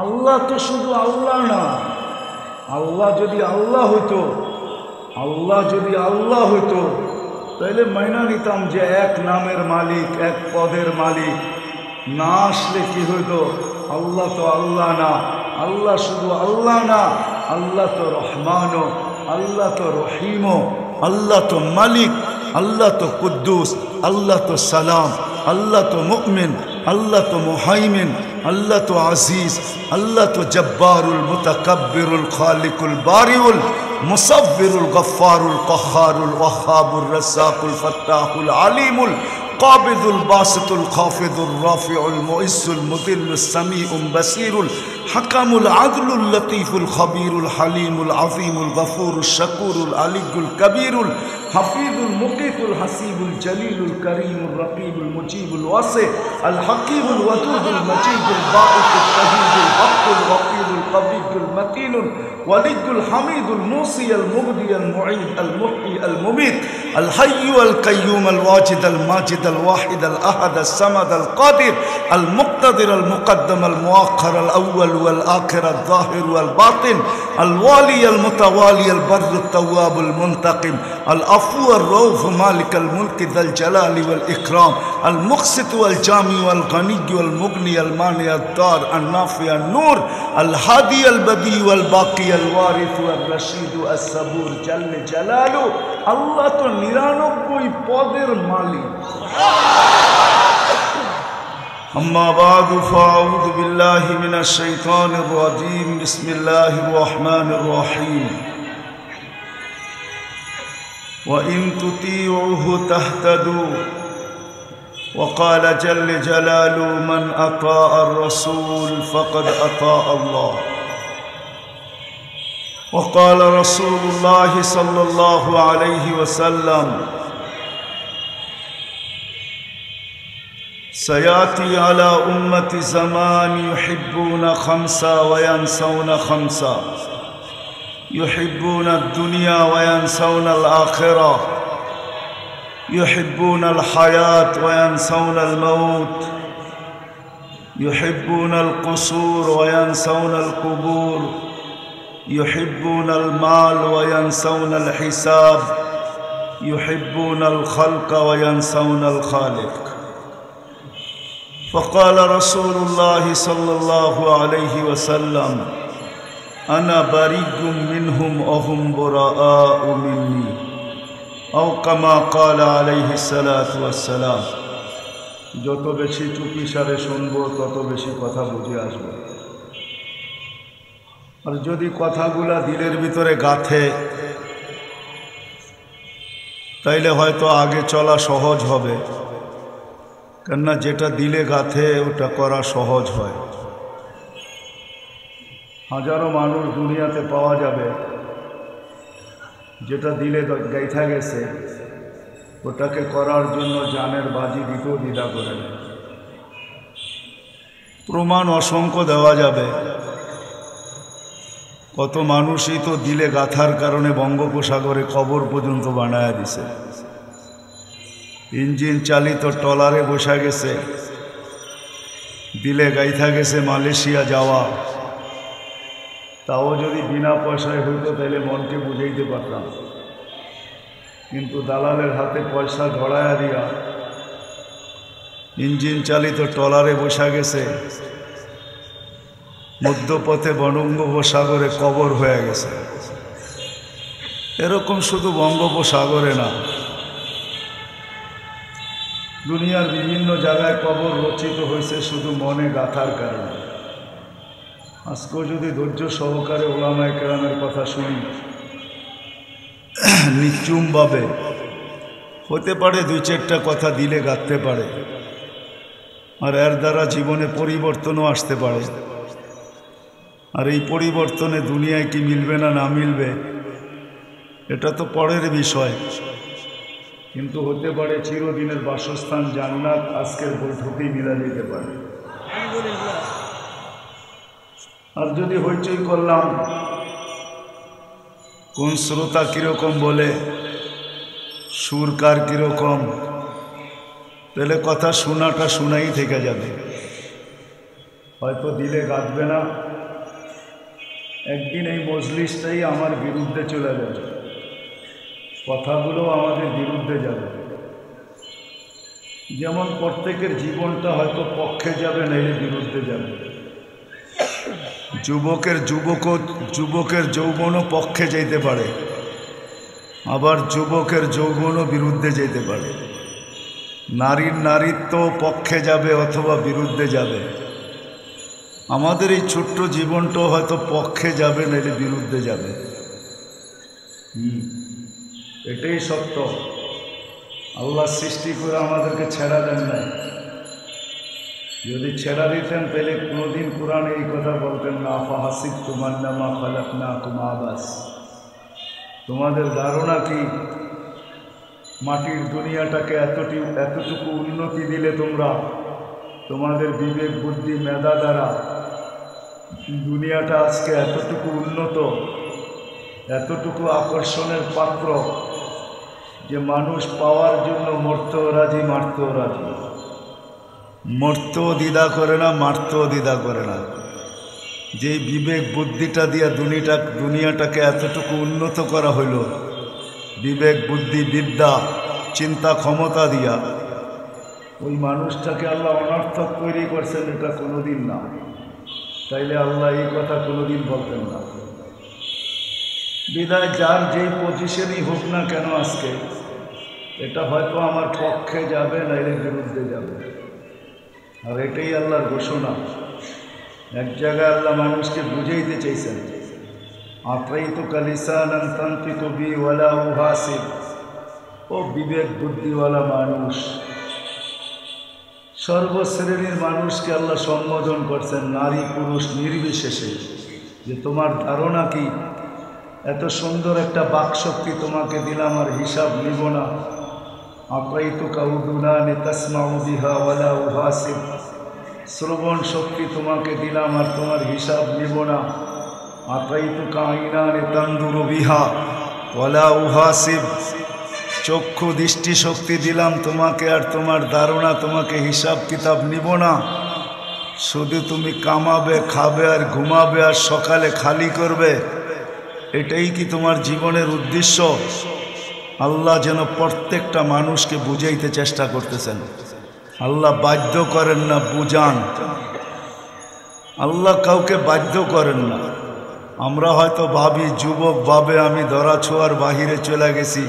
আল্লাহ তো শুধু আল্লাহ না, আল্লাহ যদি আল্লাহ হইতো, আল্লাহ যদি আল্লাহ হইতো তাহলে মাইনা নিতাম যে এক নামের মালিক, এক পদের মালিক। না আসলে কি হইতো? আল্লাহ তো আল্লাহ না, আল্লাহ শুধু আল্লাহ না, আল্লাহ তো রহমানও, আল্লাহ তো রহিমও, আল্লাহ তো মালিক, আল্লাহ তো কুদ্দুস, আল্লাহ তো সালাম, আল্লাহ তো মুমিন, আল্লাহ তো মুহাইমিন, আল্লাহ তো আজিজ, আল্লাহ তো জব্বারুল মুতাকাব্বিরুল খালিকুল বারিউল মুসাব্বিরুল গফফারুল কহ্হারুল ওয়াহ্হাবুর রাজ্জাকুল ফাত্তাহুল আলিমুল কাবিদুল বাসিতুল খাফিদুর রাফিউল মুইজ্জুল মুদিল্লুস সামিউল বাসীরুল হাকামুল আদলুল লতীফুল খবীরুল হালিমুল আযীমুল গফুরুশ শাকুরুল আলিয়্যুল কবীরুল হাফিজুল মুকিতুল হাসিবুল জলিলুল করিমুর রকিবুল মুজিবুল ওয়াসি আল হাকিমুল ওয়াদুদুল মজিদুল বাঈসুল শহীদুল হকুল ওয়াকিলুল কবিয়ুল মতিনুল ওয়ালিয়ুল হামিদুল মুসি আল মুবদি আল মুঈদ আল মুহয়ি আল মুমীত আল হাইয়্যু আল কাইয়্যুম আল ওয়াজিদ আল মাজিদ আল ওয়াহিদ আল আহাদ আল সামাদ আল কাদির আল মুক্তাদির আল মুকদ্দম আল মুআখ্খার আল আউয়াল ওয়াল আখির আল যাহির ওয়াল বাতিন আল ওয়ালি আল মুতাওয়ালি আল বরর আল তাওয়াব আল মুনতাকিম আল আফু আল রউফ মালিক আল মুলক যাল জালালি ওয়াল ইকরাম আল মুকসিত ওয়াল জামি ওয়াল গনি ওয়াল মুগনি আল মানি আল দার আল নাফি আল নূর আল হাদি আল বদি ওয়াল বাকি আল ওয়ারিস ওয়াল রশিদ আল সাবুর জাল জালালু। আল্লাহ তো 99 পদের মালিক। أما بعد فأعوذ بالله من الشيطان الرجيم بسم الله الرحمن الرحيم وإن تطيعوه تهتدوا وقال جل جلاله من أطاع الرسول فقد أطاع الله وقال رسول الله صلى الله عليه وسلم سيأتي على أمة زمان يحبون خمسة وينسون خمسة يحبون الدنيا وينسون الآخرة يحبون الحياة وينسون الموت يحبون القصور وينسون القبور يحبون المال وينسون الحساب يحبون الخلق وينسون الخالق فقال رسول الله صلى الله عليه وسلم أنا بريء منهم وهم براء مني أو كما قال عليه الصلاة والسلام। যত বেশি চুপি সারে শুনবো তত বেশি কথা বুঝে আসবে। আর যদি কথাগুলা দিলের ভিতরে গাঁথে তাইলে হয়তো আগে চলা সহজ হবে, কেননা যেটা দিলে গাঁথে ওটা করা সহজ হয়। হাজারো মানুষ দুনিয়াতে পাওয়া যাবে যেটা দিলে গাইথা গেছে ওটাকে করার জন্য জানের বাজি দিতেও দ্বিধা করে না। প্রমাণ অসংখ্য দেওয়া যাবে। কত মানুষই তো দিলে গাথার কারণে বঙ্গোপসাগরে কবর পর্যন্ত বানায়া দিছে। ইঞ্জিন চালিত ট্রলারে বসা গেছে, দিলে গাইথা গেছে মালয়েশিয়া যাওয়া। তাও যদি বিনা পয়সায় হইতো তাহলে মনকে বুঝাইতে পারতাম, কিন্তু দালালের হাতে পয়সা ধরায়া দিয়া ইঞ্জিন চালিত ট্রলারে বসা গেছে, মধ্যপথে বঙ্গোপসাগরে কবর হয়ে গেছে। এরকম শুধু বঙ্গোপসাগরে না, দুনিয়ার বিভিন্ন জায়গায় কবর রচিত হয়েছে শুধু মনে গাঁথার কারণে। আজকেও যদি ধৈর্য সহকারে ওলামায়ে কেরামের কথা শুনি, নিচুমভাবে হতে পারে 2-4টা কথা দিলে গাঁথতে পারে, আর এর দ্বারা জীবনে পরিবর্তনও আসতে পারে। আর এই পরিবর্তনে দুনিয়ায় কি মিলবে না না মিলবে এটা তো পরের বিষয়, কিন্তু হতে পারে চিরদিনের বাসস্থান জান্নাত আজকের বৈঠকেই মিলা যেতে পারে। আর যদি হইচই করলাম কোন শ্রোতা কিরকম বলে, সুরকার কিরকম, তাহলে কথা শোনাটা শোনাই থেকে যাবে। হয়তো দিলে গাঁথবে না, একদিন এই মজলিসটাই আমার বিরুদ্ধে চলে যাবে, কথাগুলো আমাদের বিরুদ্ধে যাবে। যেমন প্রত্যেকের জীবনটা হয়তো পক্ষে যাবে, নাইলে বিরুদ্ধে যাবে। যুবকের যৌবনও পক্ষে যেতে পারে, আবার যুবকের যৌবনও বিরুদ্ধে যেতে পারে। নারীত্ব পক্ষে যাবে অথবা বিরুদ্ধে যাবে। আমাদের এই ছোট্ট জীবনটাও হয়তো পক্ষে যাবে, নাইলে বিরুদ্ধে যাবে। এটাই সত্য। আল্লাহ সৃষ্টি করে আমাদেরকে ছেড়া দেন নাই। যদি ছেড়া দিতেন তাহলে কোনোদিন কোরআনে এই কথা বলতেন না, ফাহাসিবতুম আন্নামা খালাকনাকুম আবাস। তোমাদের ধারণা কি মাটির দুনিয়াটাকে এতটুকু উন্নতি দিলে তোমরা তোমাদের বিবেক বুদ্ধি মেধা দ্বারা দুনিয়াটা আজকে এতটুকু উন্নত, এতটুকু আকর্ষণের পাত্র যে মানুষ পাওয়ার জন্য মরতেও রাজি, মারতেও রাজি। মরতেও দ্বিধা করে না, মারতেও দ্বিধা করে না। যে বিবেক বুদ্ধিটা দিয়া দুনিয়াটাকে এতটুকু উন্নত করা হইল, বিবেক বুদ্ধি বিদ্যা চিন্তা ক্ষমতা দিয়া, ওই মানুষটাকে আল্লাহ অনর্থক তৈরি করছেন, এটা কোনোদিন না। তাইলে আল্লাহ এই কথা কোনোদিন বলতেন না। বিদায় যার যেই পজিশনই হোক না কেন আজকে, এটা হয়তো আমার পক্ষে যাবে, নাইলে বিরুদ্ধে যাবে। আর এটাই আল্লাহর ঘোষণা। এক জায়গায় আল্লাহ মানুষকে বুঝাইতে চাইছেন, আতাইতুকা লিসানান তানতিকু বি ওয়ালা উহাসিব। ও বিবেক বুদ্ধিওয়ালা মানুষ, সর্বশ্রেণীর মানুষকে আল্লাহ সম্বোধন করছেন, নারী পুরুষ নির্বিশেষে, যে তোমার ধারণা কি এত সুন্দর একটা বাকশক্তি তোমাকে দিলাম আর হিসাব নিব না। আতাইতুকা উদুনানি তাসমাউ বিহা ওয়ালা উহাসিব। শ্রবণ শক্তি তোমাকে দিলাম আর তোমার হিসাব নিব না। আতাইতুকা আইনানি তানদুরু বিহা ওয়ালা উহাসিব। চক্ষু দৃষ্টি শক্তি দিলাম তোমাকে আর তোমার ধারণা, তোমাকে হিসাব কিতাব নিব না। শুধু তুমি কামাবে, খাবে আর ঘুমাবে আর সকালে খালি করবে, এটাই কি তোমার জীবনের উদ্দেশ্য? আল্লাহ যেন প্রত্যেকটা মানুষকে বুঝাইতে চেষ্টা করতেছেন। আল্লাহ বাধ্য করেন না, বুঝান। আল্লাহ কাউকে বাধ্য করেন না। আমরা হয়তো ভাবি, যুবক ভাবে আমি ধরা ছোঁয়ার বাহিরে চলে গেছি,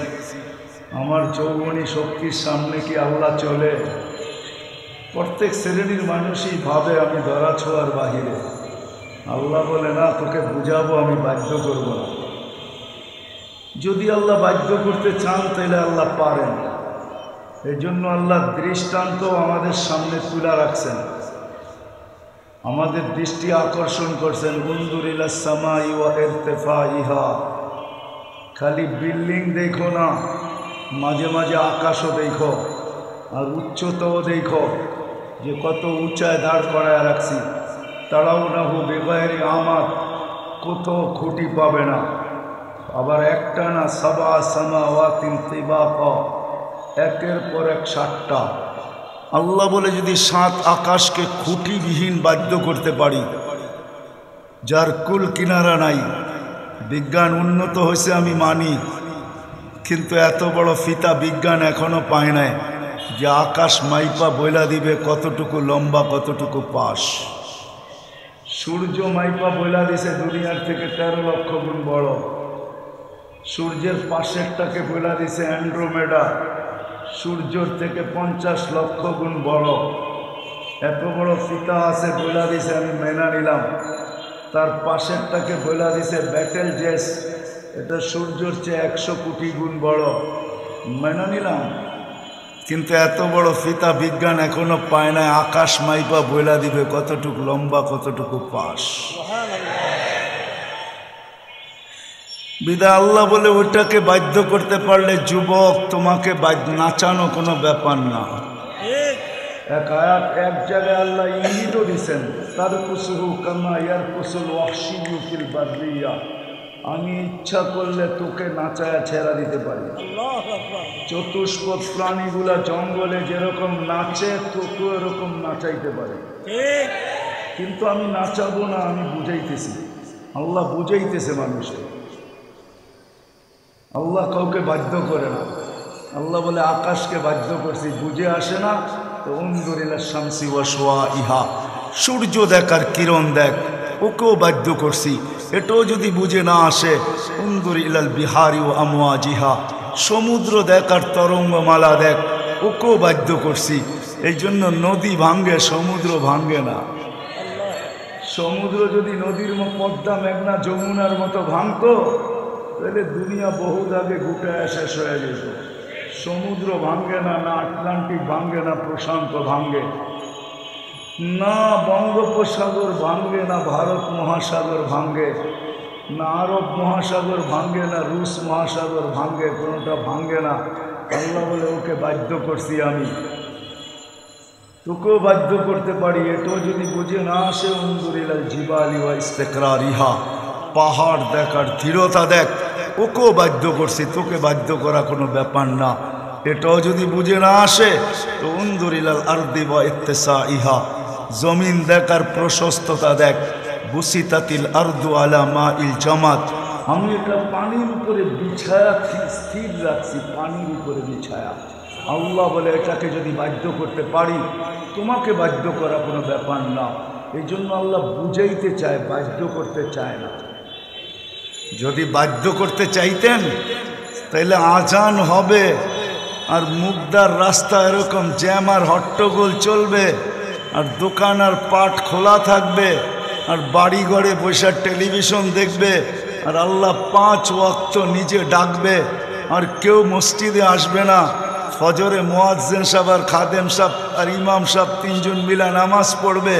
আমার যৌবনী শক্তির সামনে কি আল্লাহ চলে? প্রত্যেক শ্রেণীর মানুষই ভাবে আমি ধরা ছোঁয়ার বাহিরে। আল্লাহ বলে না, তোকে বুঝাবো, আমি বাধ্য করব না। যদি আল্লাহ বাধ্য করতে চান তাহলে আল্লাহ পারেন। এই জন্য আল্লাহ দৃষ্টান্ত আমাদের সামনে তুলে রাখছেন, আমাদের দৃষ্টি আকর্ষণ করছেন। উনজুর ইলাস সামাই ওয়া ইরতিফাইহা। খালি বিল্ডিং দেখো না, মাঝে মাঝে আকাশও দেখো, আর উচ্চতাও দেখো, যে কত উঁচায় দাঁড় করায় রাখছি। তারাও না হো বেগায়েরি আমাদ, কোথাও খুঁটি পাবে না। আবার একটা না, সাবা সামাওয়াতিন তিবাকা, একের পর এক 7টা। আল্লাহ বলে যদি 7 আকাশকে খুঁটিবিহীন বাধ্য করতে পারি, যার কুল কিনারা নাই। বিজ্ঞান উন্নত হয়েছে আমি মানি, কিন্তু এত বড় ফিতা বিজ্ঞান এখনো পায় নাই যে আকাশ মাইপা বইলা দিবে কতটুকু লম্বা, কতটুকু পাশ। সূর্য মাইপা বইলা দিছে দুনিয়ার থেকে 13 লক্ষ গুণ বড়। সূর্যের পাশেরটাকে বইলা দিছে অ্যান্ড্রোমেডা, সূর্যর থেকে 50 লক্ষ গুণ বড়। এত বড় ফিতা আছে বইলা দিছে, আমি মেনা নিলাম। তার পাশেরটাকে বইলা দিছে ব্যাটেল জেস, এটা সূর্যর চেয়ে 100 কোটি গুণ বড়, মেনা নিলাম। কিন্তু এত বড় ফিতা বিজ্ঞান এখনো পায় না, আকাশ মাইপা বইলা দিবে কতটুকু লম্বা, কতটুকু পাশ। বিদা আল্লাহ বলে ওইটাকে বাধ্য করতে পারলে, যুবক তোমাকে নাচানো কোনো ব্যাপার না। এক আয়াত এক জায়গায় আল্লাহ ইঙ্গিতও দিছেন, তারকুসুহু কামা ইয়ারকুসুল ওয়াহশিয়্যু ফিল বাররিয়া। আমি ইচ্ছা করলে তোকে নাচায়া ছেড়া দিতে পারি। চতুষ্পদ প্রাণীগুলা জঙ্গলে যেরকম নাচে, তোকে এরকম নাচাইতে পারে। কিন্তু আমি নাচাবো না, আমি বুঝাইতেছি। আল্লাহ বুঝাইতেছে মানুষকে। আল্লাহ কাউকে বাধ্য করে না। আল্লাহ বলে আকাশকে বাধ্য করছি, বুঝে আসে না তো উনজুরিলা শামসি ওয়াশওয়া ইহা, সূর্য দেখ আর কিরণ দেখ, ওকেও বাধ্য করছি। এটাও যদি বুঝে না আসে উনজুর ইলাল বিহারি ও আমওয়াজিহা, সমুদ্র দেখ আর তরঙ্গমালা দেখ, ওকেও বাধ্য করছি। এই জন্য নদী ভাঙ্গে, সমুদ্র ভাঙ্গে না। সমুদ্র যদি নদীর পদ্মা মেঘনা যমুনার মতো ভাঙতো তাহলে দুনিয়া বহুত আগে গুটায় শেষ হয়ে যেত। সমুদ্র ভাঙ্গে না, না আটলান্টিক ভাঙ্গে, না প্রশান্ত ভাঙ্গে, না বঙ্গোপসাগর ভাঙ্গে, না ভারত মহাসাগর ভাঙ্গে, না আরব মহাসাগর ভাঙ্গে, না রুশ মহাসাগর ভাঙ্গে, কোনোটা ভাঙ্গে না। আল্লাহ বলে ওকে বাধ্য করছি আমি, তোকেও বাধ্য করতে পারি। এটাও যদি বুঝে না আসে উনজুরিলাল জিবালি ওয়া ইস্তিকরারিহা, পাহাড় দেখ আর দৃঢ়তা দেখ, ওকেও বাধ্য করছি। তোকে বাধ্য করা কোনো ব্যাপার না। এটাও যদি বুঝে না আসে তো উনজুরিলাল আরদি ওয়া ইত্তিসাইহা, জমিন দেখ আর প্রশস্ততা দেখ। বুসিতাতিল আরদু আলা মাইল জামাত, আমি এটা পানির উপরে বিছায়া স্থির রাখছি, পানির উপরে বিছায়া। আল্লাহ বলে এটাকে যদি বাধ্য করতে পারি, তোমাকে বাধ্য করা কোনো ব্যাপার না। এই জন্য আল্লাহ বুঝাইতে চায়, বাধ্য করতে চায় না। যদি বাধ্য করতে চাইতেন তাহলে আজান হবে আর মুগদার রাস্তা এরকম জ্যাম আর হট্টগোল চলবে, আর দোকান আর পাট খোলা থাকবে, আর বাড়ি ঘরে বসে টেলিভিশন দেখবে, আর আল্লাহ 5 ওয়াক্ত নিজে ডাকবে, আর কেউ মসজিদে আসবে না। ফজরে মুয়াজ্জিন সাহেব আর খাদেম সাহেব আর ইমাম সাহেব 3 জন মিলা নামাজ পড়বে।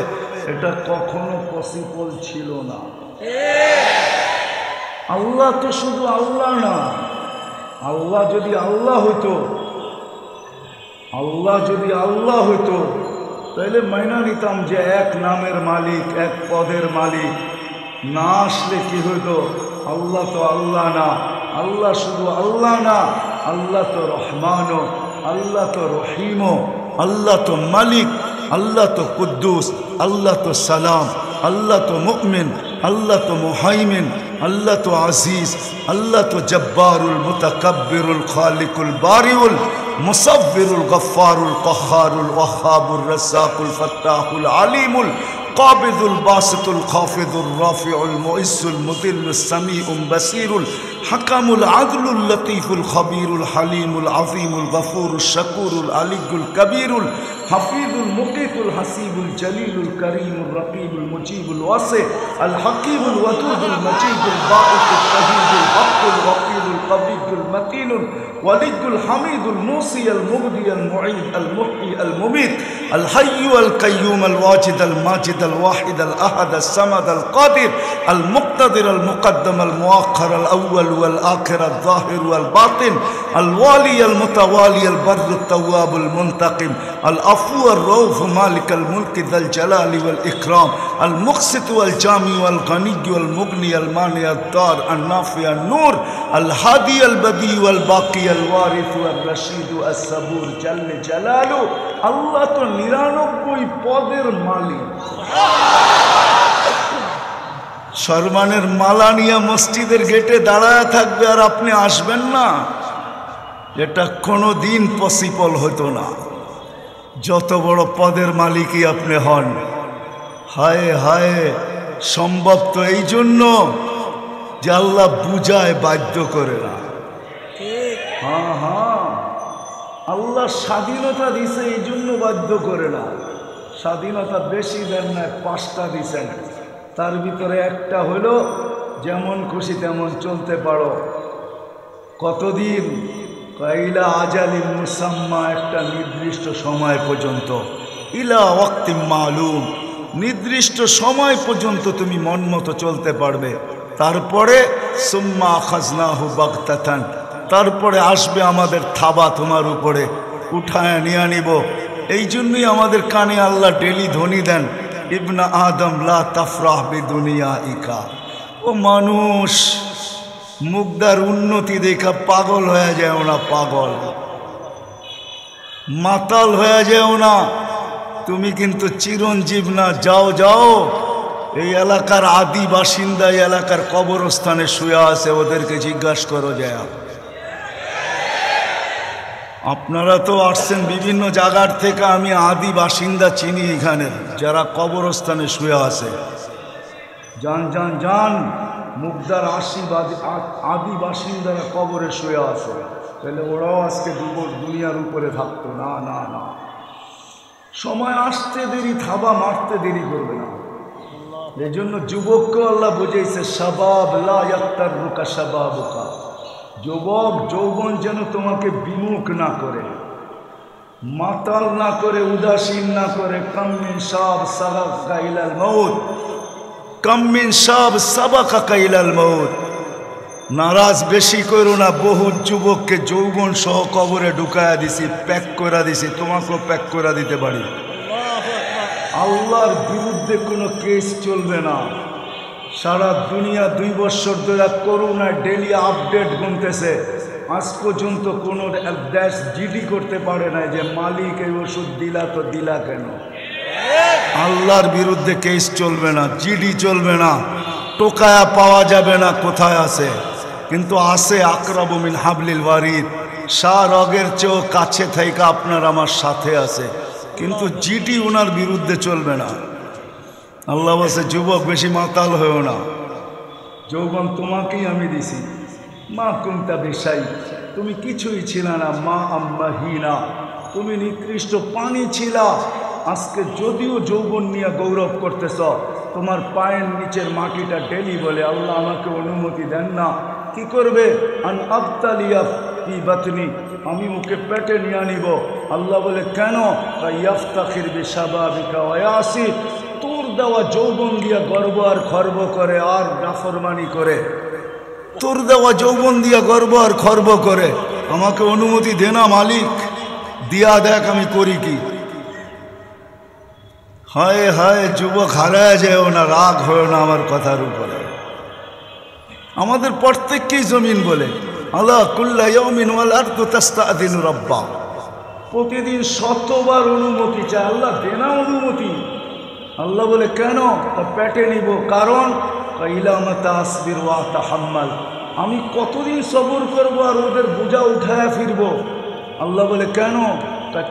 এটা কখনো পসিবল ছিল না। আল্লাহ তো শুধু আল্লাহ না, আল্লাহ যদি আল্লাহ হইতো, আল্লাহ যদি আল্লাহ হইতো তাহলে মাইনা নিতাম যে এক নামের মালিক, এক পদের মালিক। না আসলে কি হইতো? আল্লাহ তো আল্লাহ না, আল্লাহ শুধু আল্লাহ না, আল্লাহ তো রহমানও, আল্লাহ তো রহিমও, আল্লাহ তো মালিক, আল্লাহ তো কুদ্দুস, আল্লাহ তো সালাম, আল্লাহ তো মুমিন, আল্লাহ তো মুহাইমিন, আল্লাহ তো আজিজ, আল্লাহ তো জব্বারুল মুতাকাব্বিরুল খালিকুল বারিউল মুসাব্বিরুল গফফারুল কহ্হারুল ওয়াহ্হাবুর রাজ্জাকুল ফাত্তাহুল আলিমুল কাবিদুল বাসিতুল খাফিদুর রাফিউল মুইসুল মুদিল্লুস সামিউল বাসিরুল হাকামুল আদলুল লতীফুল খবীরুল হালিমুল আযীমুল গফুরুল শাকুরুল আলিয়ুল কবীরুল হাফিজুল মুকিতুল হাসিবুল জলিলুল করিমুল রকিবুল মুজিবুল ওয়াসি আল হাকিমুল ওয়াদুদুল মজিদুল বাঈসুল শহীদুল হকুল ওয়াকিলুল কবিয়ুল মতিনুল ওয়ালিয়ুল হামিদুল মুসি আল মুবদি আল মুঈদ আল মুহয়ি আল মুমীত আল হাইয়্যু আল কাইয়্যুম আল ওয়াজিদ আল মাজিদ আল ওয়াহিদ আল আহাদ আল সামাদ আল কাদির আল মুক্তাদির আল মুকদ্দম আল মুআখ্খার আল আউয়াল ওয়াল আখির আল যাহির ওয়াল বাতিন আল ওয়ালি আল মুতাওয়ালি আল বরর আল তাওয়াব আল মুনতাকিম আল আফু আর রউফ মালিক আল মুলক যাল জালালি ওয়াল ইকরাম আল মুকসিত ওয়াল জামি ওয়াল গনি ওয়াল মুগনি আল মানি আল দার আল নাফি আল নূর আল হাদি আল বদি ওয়াল বাকি আল ওয়ারিস ওয়াল রশিদ আল সাবুর জাল জালালু। আল্লাহ তো 99 পদের মালিক। সম্মানের মালা নিয়ে মসজিদের গেটে দাঁড়ায় থাকবে আর আপনি আসবেন না, এটা কোনো দিন পসিবল হতো না, যত বড় পদের মালিকই আপনি হন। হায় হায়, সম্ভব তো এই জন্য যে আল্লাহ বুঝায়, বাধ্য করে না। হ্যাঁ হ্যাঁ, আল্লাহ স্বাধীনতা দিছে এই জন্য বাধ্য করে না। স্বাধীনতা বেশি দেন না, 5টা দিছেন, তার ভিতরে একটা হলো যেমন খুশি তেমন চলতে পারো। কতদিন? ইলা আজালিন মুসাম্মা, একটা নির্দিষ্ট সময় পর্যন্ত। ইলা ওয়াক্তিম মালুম, নির্দিষ্ট সময় পর্যন্ত তুমি মন মতো চলতে পারবে। তারপরে সুম্মা আখাযনাহু বাগতাতান, তারপরে আসবে আমাদের থাবা তোমার উপরে, উঠায় নিয়ে নিব। এই জন্যই আমাদের কানে আল্লাহ ডেলি ধ্বনি দেন, ইবনা আদম লা তাফরাহ বিদুনিয়াইকা। ও মানুষ, মুগদার উন্নতি দেখা পাগল হয়ে যাও না, পাগল মাতাল হয়ে যাও না। তুমি কিন্তু চিরঞ্জীব না। যাও যাও, এই এলাকার আদি বাসিন্দা এই এলাকার কবরস্থানে শুয়ে আছে, ওদেরকে জিজ্ঞাসা করো যায়। আপনারা তো আসছেন বিভিন্ন জায়গার থেকে, আমি আদি বাসিন্দা চিনি এখানে যারা কবরস্থানে শুয়ে আছে। যান যান যান, মুগদার আদি বাসিন্দারা কবরে শুয়ে আছে, তাহলে ওরাও আজকে দুনিয়ার উপরে থাকতো না। না না, সময় আসতে দেরি, থাবা মারতে দেরি করবে না। এই জন্য যুবককে আল্লাহ বুঝেছে, শাবাব লা ইয়াক্তারুকা শাবাবুকা, যুবক যৌবন যেন তোমাকে বিমুখ না করে, মাতাল না করে, উদাসীন না করে। কাম মিন শাব সাবাকা ইলাল মউত, কাম মিন শাব সাবাকা ইলাল মউত। নারাজ বেশি করো না। বহু যুবককে যৌবন সহ কবরে ঢুকায়া দিছি, প্যাক করে দিছি, তোমাকেও প্যাক করে দিতে পারি। আল্লাহর বিরুদ্ধে কোনো কেস চলবে না। সারা দুনিয়া 2 বছর ধরে করোনা ডেলি আপডেট গুনতেছে, আজ পর্যন্ত কোনো দেশ জিডি করতে পারে না যে মালিক এই ওষুধ দিলা তো দিলা কেন। আল্লাহর বিরুদ্ধে কেস চলবে না, জিডি চলবে না, টোকায়া পাওয়া যাবে না কোথায় আছে। কিন্তু আছে আকরাবু মিন হাবলিল ওয়ারিদ, রগের চেয়েও কাছে থেকে আপনার আমার সাথে আছে, কিন্তু জিডি ওনার বিরুদ্ধে চলবে না। আল্লাহ বলছে, যুবক বেশি মাতাল হয়েও না, যৌবন তোমাকেই আমি দিছি। মা কুনতা বিশাই, তুমি কিছুই ছিল না। মা আম্মাহিনা, তুমি নিকৃষ্ট পানি ছিলা। আজকে যদিও যৌবন নিয়ে গৌরব করতেছ, তোমার পায়ের নিচের মাটিটা ডেলি বলে আল্লাহ আমাকে অনুমতি দেন না। কি করবে? আন আবতালিয়া ফি বাতনি, আমি ওকে পেটে নিয়ে নিব। আল্লাহ বলে কেন? ইয়াফতাখির বিশাবাবিকা ওয়া ইয়াসি, তোর দেওয়া যৌবন দিয়া গর্ব আর খর্ব করে আর নাফরমানি করে। তোর দেওয়া যৌবন দিয়া গর্ব আর খর্ব করে। আমাকে অনুমতি দে না মালিক, দিয়া দেখ আমি করি কি। হায় হায় যুবক, হারায় যেও না, রাগ হয়েও না আমার কথার উপরে। আমাদের প্রত্যেককেই জমিন বলে, আল্লাহ কুল্লা ইয়াউমিন ওয়াল আরদু তাস্তাযিনু রাব্বা, প্রতিদিন 100বার অনুমতি চায়। আল্লাহ দেনা অনুমতি। আল্লাহ বলে কেন? পেটে নিব। কারণ ইলা মাতা আসবির ওয়া তাহাম্মাল, আমি কতদিন সবর করব আর ওদের বোঝা উঠায়া ফিরব। আল্লাহ বলে কেন?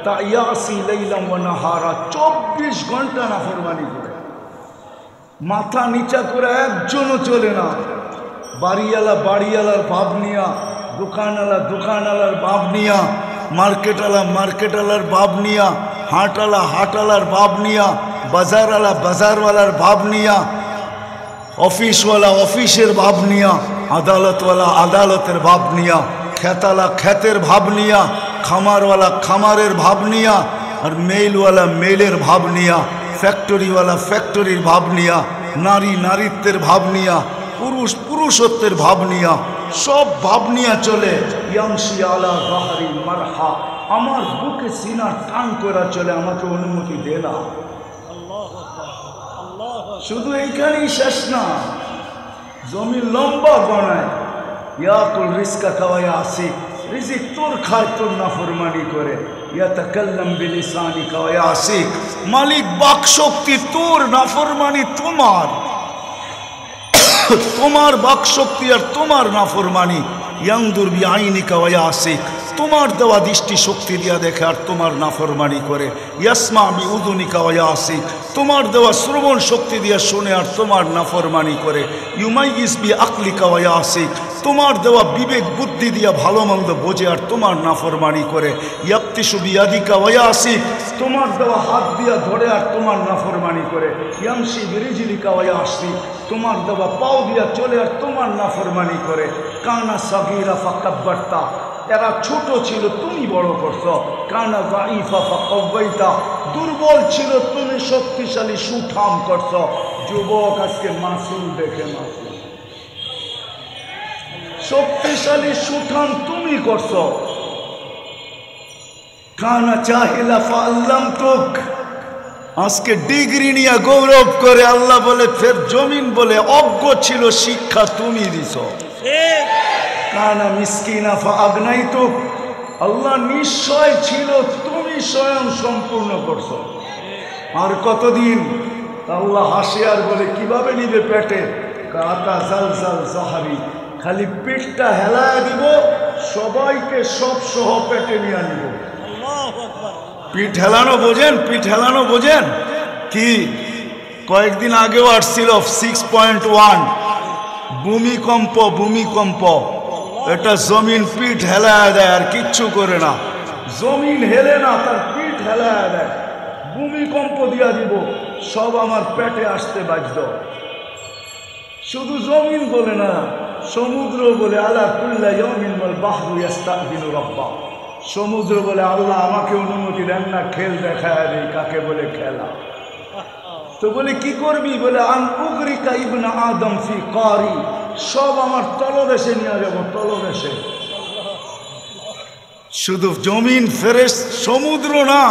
তাইয়াসি লাইলাম ওয়া নাহারা, 24 ঘন্টা নাফরমানি করে, মাথা নিচা করে একজনও চলে না। বাড়িওয়ালা বাড়িওয়ালার ভাব নিয়া, দোকানওয়ালা দোকানওয়ালার ভাব নিয়া, মার্কেটওয়ালার ভাব নিয়া, হাটওয়ালা হাটওয়ালার ভাব নিয়া, বাজারওয়ালা বাজারওয়ালার ভাব নিয়া, অফিসওয়ালা অফিসের ভাব নিয়া, আদালতওয়ালা আদালতের ভাব নিয়া, খেতালা খেতের ভাব নিয়া, খামারওয়ালা খামারের ভাব নিয়া, আর মেইলওয়ালা মেইলের ভাব নিয়া, ফ্যাক্টরিওয়ালা ফ্যাক্টরির ভাব নিয়া, নারী নারীত্বের ভাব নিয়া, পুরুষ পুরুষত্বের ভাব নিয়া, সব ভাব নিয়া চলে। ইয়ামশি আলা যাহরি মারহা, আমার বুকে সিনা টান করা চলে, আমাকে অনুমতি দে না। শুধু এইখানেই শেষ না, জমি লম্বা বানায়। ইয়াকুল রিজকা কাওয়া আসি, রিজিক তোর খায়, তোর নাফরমানি করে। ইয়াতাকাল্লাম বিলিসানিকা ওয়া ইয়াসিক, মালিক বাক শক্তি তোর, নাফরমানি তোমার। তোমার বাক শক্তি আর তোমার নাফরমানি। ইয়ানদুর বিআইনিকা ওয়া ইয়াসিক, তোমার দেওয়া দৃষ্টি শক্তি দিয়া দেখে আর তোমার নাফরমানি করে। ইয়াসমা বিউযুনিকা ওয়া ইয়াসিক, তোমার দেওয়া শ্রবণ শক্তি দিয়া শুনে আর তোমার নাফরমানি করে। ইউমাইয়িজ বিআকলিকা ওয়া ইয়াসিক, তোমার দেওয়া বিবেক বুদ্ধি দিয়া ভালো মন্দ বোঝে আর তোমার নাফরমানি করে। ইয়াক্তিশু বিয়াদিকা ওয়া ইয়াসিক, তোমার দেওয়া হাত দিয়া ধরে আর তোমার নাফরমানি করে। ইয়ামশি বিরিজলিকা ওয়া ইয়াসিক, তোমার দেওয়া পাও দিয়া চলে আর তোমার নাফরমানি করে। কানা সাগীরা ফাকাব্বারতা, এরা ছোট ছিল তুমি বড় করছো। কানা যাইফা ফাকাওয়াইতা, দুর্বল ছিল তুমি শক্তিশালী সুঠাম করছো। যুবক আজকে মাসুম দেখে, মাসুম শক্তিশালী সুঠাম তুমি করছো। কানা চাহিলা ফাআল্লামতুক, আজকে ডিগ্রি নিয়ে গৌরব করে। আল্লাহ বলে ফের জমিন বলে অজ্ঞ ছিল, শিক্ষা তুমি দিছ। কানা মিসকিনা ফাআগনাইতুক, আল্লাহ নিশ্চয় ছিল তুমি স্বয়ং সম্পূর্ণ করছো। আর কতদিন? আল্লাহ হাসে আর বলে কিভাবে নিবে পেটে? কাতা জাল জাল জাহারি, খালি পেটটা হেলায় দিব, সবাইকে সব সহ পেটে নিয়ে নিব। পিঠ হেলানো বোঝেন? পিঠ হেলানো বোঝেন কি? কয়েকদিন আগেও আসছিল 6.1 ভূমিকম্প। ভূমিকম্প এটা জমিন পিঠ হেলায় দেয় আর কিচ্ছু করে না। জমিন হেলে না, তার পিঠ হেলায় দেয়। ভূমিকম্প দিয়া দিব, সব আমার পেটে আসতে বাধ্য। শুধু জমিন বলে না, সমুদ্র বলে আলা কুল্লা ইয়াউমিন ওয়াল বাহরু ইস্তাযিনু রাব্বা। সমুদ্র বলে আল্লাহ আমাকে অনুমতি দেন না, খেল দেখায় দেই। কাকে বলে? খেলা। তো বলে কি করবি? বলে আন উগরিকা ইবনা আদম ফি কারি, সব আমার তলদেশে নিয়ে যাব, তলদেশে। শুধু জমিন ফেরেশ, সমুদ্র না।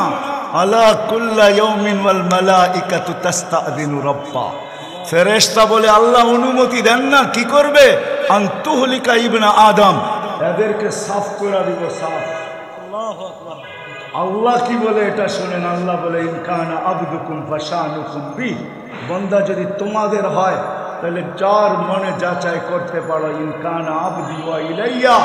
আলা কুল্লা ইয়াউমিন ওয়াল মালাইকাতু তাস্তাযিনু রাব্বা। ফেরেশতা বলে আল্লাহ অনুমতি দেন না, কি করবে? আন তুহলিকা ইবনা আদম, এদেরকে সাফ করে দিব, সাফ। আল্লাহ কি বলে এটা শুনেন। আল্লাহ বলে ইনকানা আবদুকুম ফাশানুকুম বি, বান্দা যদি তোমাদের হয় তাহলে যার মনে যাচাই করতে পারো। ইনকানা আবদি ওয়া ইলাইয়া,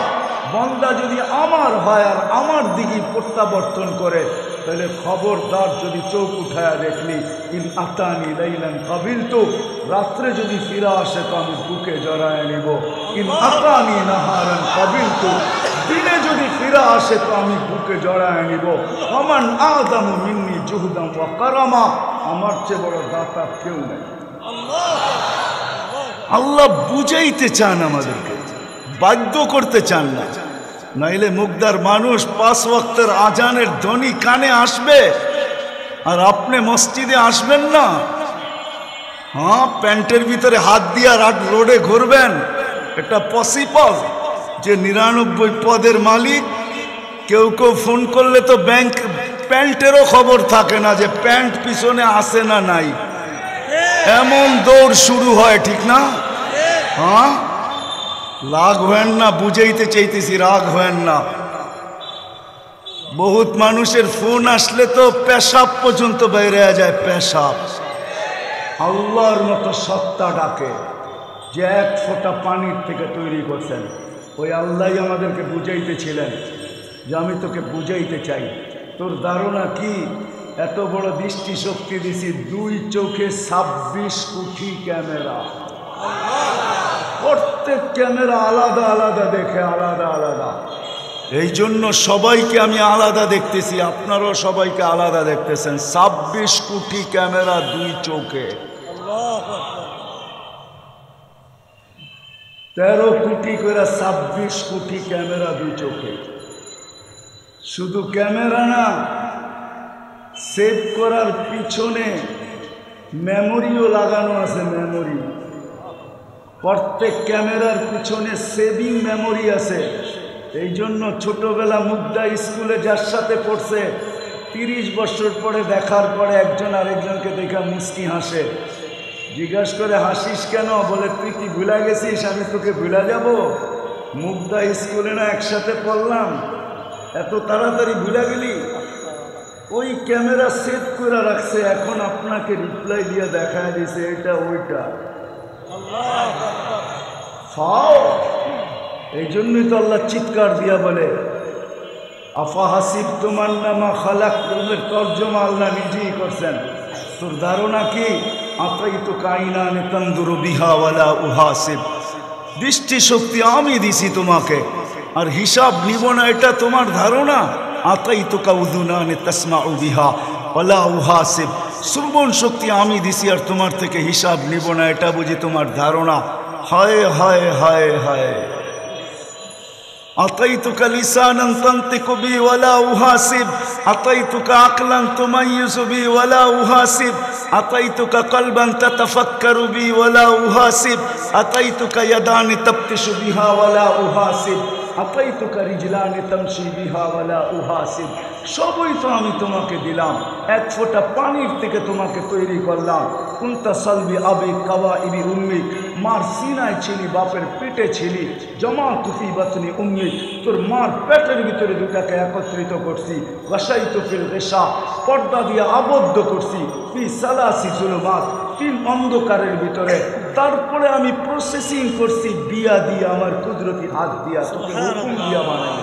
বান্দা যদি আমার হয় আর আমার দিকে প্রত্যাবর্তন করে তাহলে খবরদার, যদি চোখ উঠায়া দেখলি ইন আতানি লাইলান কাবিলতু, রাত্রে যদি ফিরা আসে তো আমি বুকে জড়ায় নিব। ইন আতানি নাহারান কাবিলতু, দিনে যদি ফিরা আসে তো আমি বুকে জড়ায় নিব। ওমান আযামু মিন্নি জুহদান ওয়া কারামা, আমার চেয়ে বড় দাতা কেউ নেই। আল্লাহ বুঝাইতে চান আমাদেরকে, বাধ্য করতে চান না। নাইলে মুগদার মানুষ 5 ওয়াক্তের আজানের ধ্বনি কানে আসবে আর আপনি মসজিদে আসবেন না। হ্যাঁ, প্যান্টের ভিতরে হাত দিয়ে রোডে ঘুরবেন, এটা পসিবল? যে 99 পদের মালিক, কেউ কেউ ফোন করলে তো ব্যাংক প্যান্টেরও খবর থাকে না যে প্যান্ট পিছনে আসে না নাই, এমন দৌড় শুরু হয়, ঠিক না? হ্যাঁ, রাগ হয়েন না, বুঝাইতে চাইতেছি, রাগ হয়েন না। বহুত মানুষের ফোন আসলে তো পেশাব পর্যন্ত বাইরে যায়, পেশাব। আল্লাহর মতো সত্তা ডাকে যে 1 ফোঁটা পানির থেকে তৈরি করছেন, ওই আল্লাহ আমাদেরকে বুঝাইতেছিলেন যে আমি তোকে বুঝাইতে চাই। তোর ধারণা কি? এত বড় দৃষ্টিশক্তি দিছি, 2 চোখে 26 কোটি ক্যামেরা। প্রত্যেক ক্যামেরা আলাদা আলাদা দেখে, আলাদা আলাদা। এই জন্য সবাইকে আমি আলাদা দেখতেছি, আপনারাও সবাইকে আলাদা দেখতেছেন। 26 কোটি ক্যামেরা 2 চোখে। 13 কোটি করে 26 কোটি ক্যামেরা 2 চোখে। শুধু ক্যামেরা না, সেভ করার পিছনে মেমোরিও লাগানো আছে। মেমোরি, প্রত্যেক ক্যামেরার পিছনে সেভিং মেমোরি আছে। এই জন্য ছোটবেলা মুগ্ধা স্কুলে যার সাথে পড়ছে, 30 বছর পরে দেখার পরে একজন আরেকজনকে দেখা মুস্কি হাসে। জিজ্ঞাসা করে হাসিস কেন? বলে তুই কি ভুলা গেছিস? আমি তোকে ভুলা যাব? মুগ্ধা স্কুলে না একসাথে পড়লাম, এত তাড়াতাড়ি ভুলা গেলি? ওই ক্যামেরা সেভ করে রাখছে, এখন আপনাকে রিপ্লাই দিয়ে দেখায় দিছে এটা ওইটা। এই জন্যই তো আল্লাহ চিৎকার দিয়া বলে আফা হাসিব তোমার নামা খালাক, তর্জমা আল্লাহ নিজেই করছেন। তোর ধারণা কি? আতাই তো কাইনা নে তন্দুরু বিহা ওয়ালা উহাসিব, দৃষ্টিশক্তি আমি দিছি তোমাকে আর হিসাব নিব না, এটা তোমার ধারণা? আতাই তো কাউদুনা নে তাসমাউ বিহা ওয়ালা উহাসিব, শ্রবণ শক্তি আমি দিছি আর তোমার থেকে হিসাব নিব না, এটা বুঝি তোমার ধারণা? হায় হায় হায় হায়। আতাইতুকা লিসানান তানতিকু বি ওয়ালা উহাসিব, আতাইতুকা আকলান তুমাইয়িজু বি ওয়ালা উহাসিব, আতাইতুকা কলবান তাতাফাক্কারু বি ওয়ালা উহাসিব, আতাইতুকা ইয়াদানি তাবতিশু বিহা ওয়ালা উহাসিব, আতাইতুকা রিজলানি তামশি বিহা ওয়ালা উহাসিব। সবই তো আমি তোমাকে দিলাম, 1 ফোঁটা পানির থেকে তোমাকে তৈরি করলাম। কুনতা সালবি আবি কাওয়াইবি উম্মি, মার সিনায় ছিলি, বাপের পেটে ছিলি, জমা তুফি বাতনি উম্মি, তোর মার পেটের ভিতরে দুটাকে একত্রিত করছি, ওয়াসাইতু ফিল গিশা, পর্দা দিয়ে আবদ্ধ করছি, ফি সালাসি জুলুমাত, 3 অন্ধকারের ভিতরে। তারপরে আমি প্রসেসিং করছি বিয়া দিয়ে, আমার কুদরতি হাত দিয়া, তোকে হুকুম দিয়া বানাই।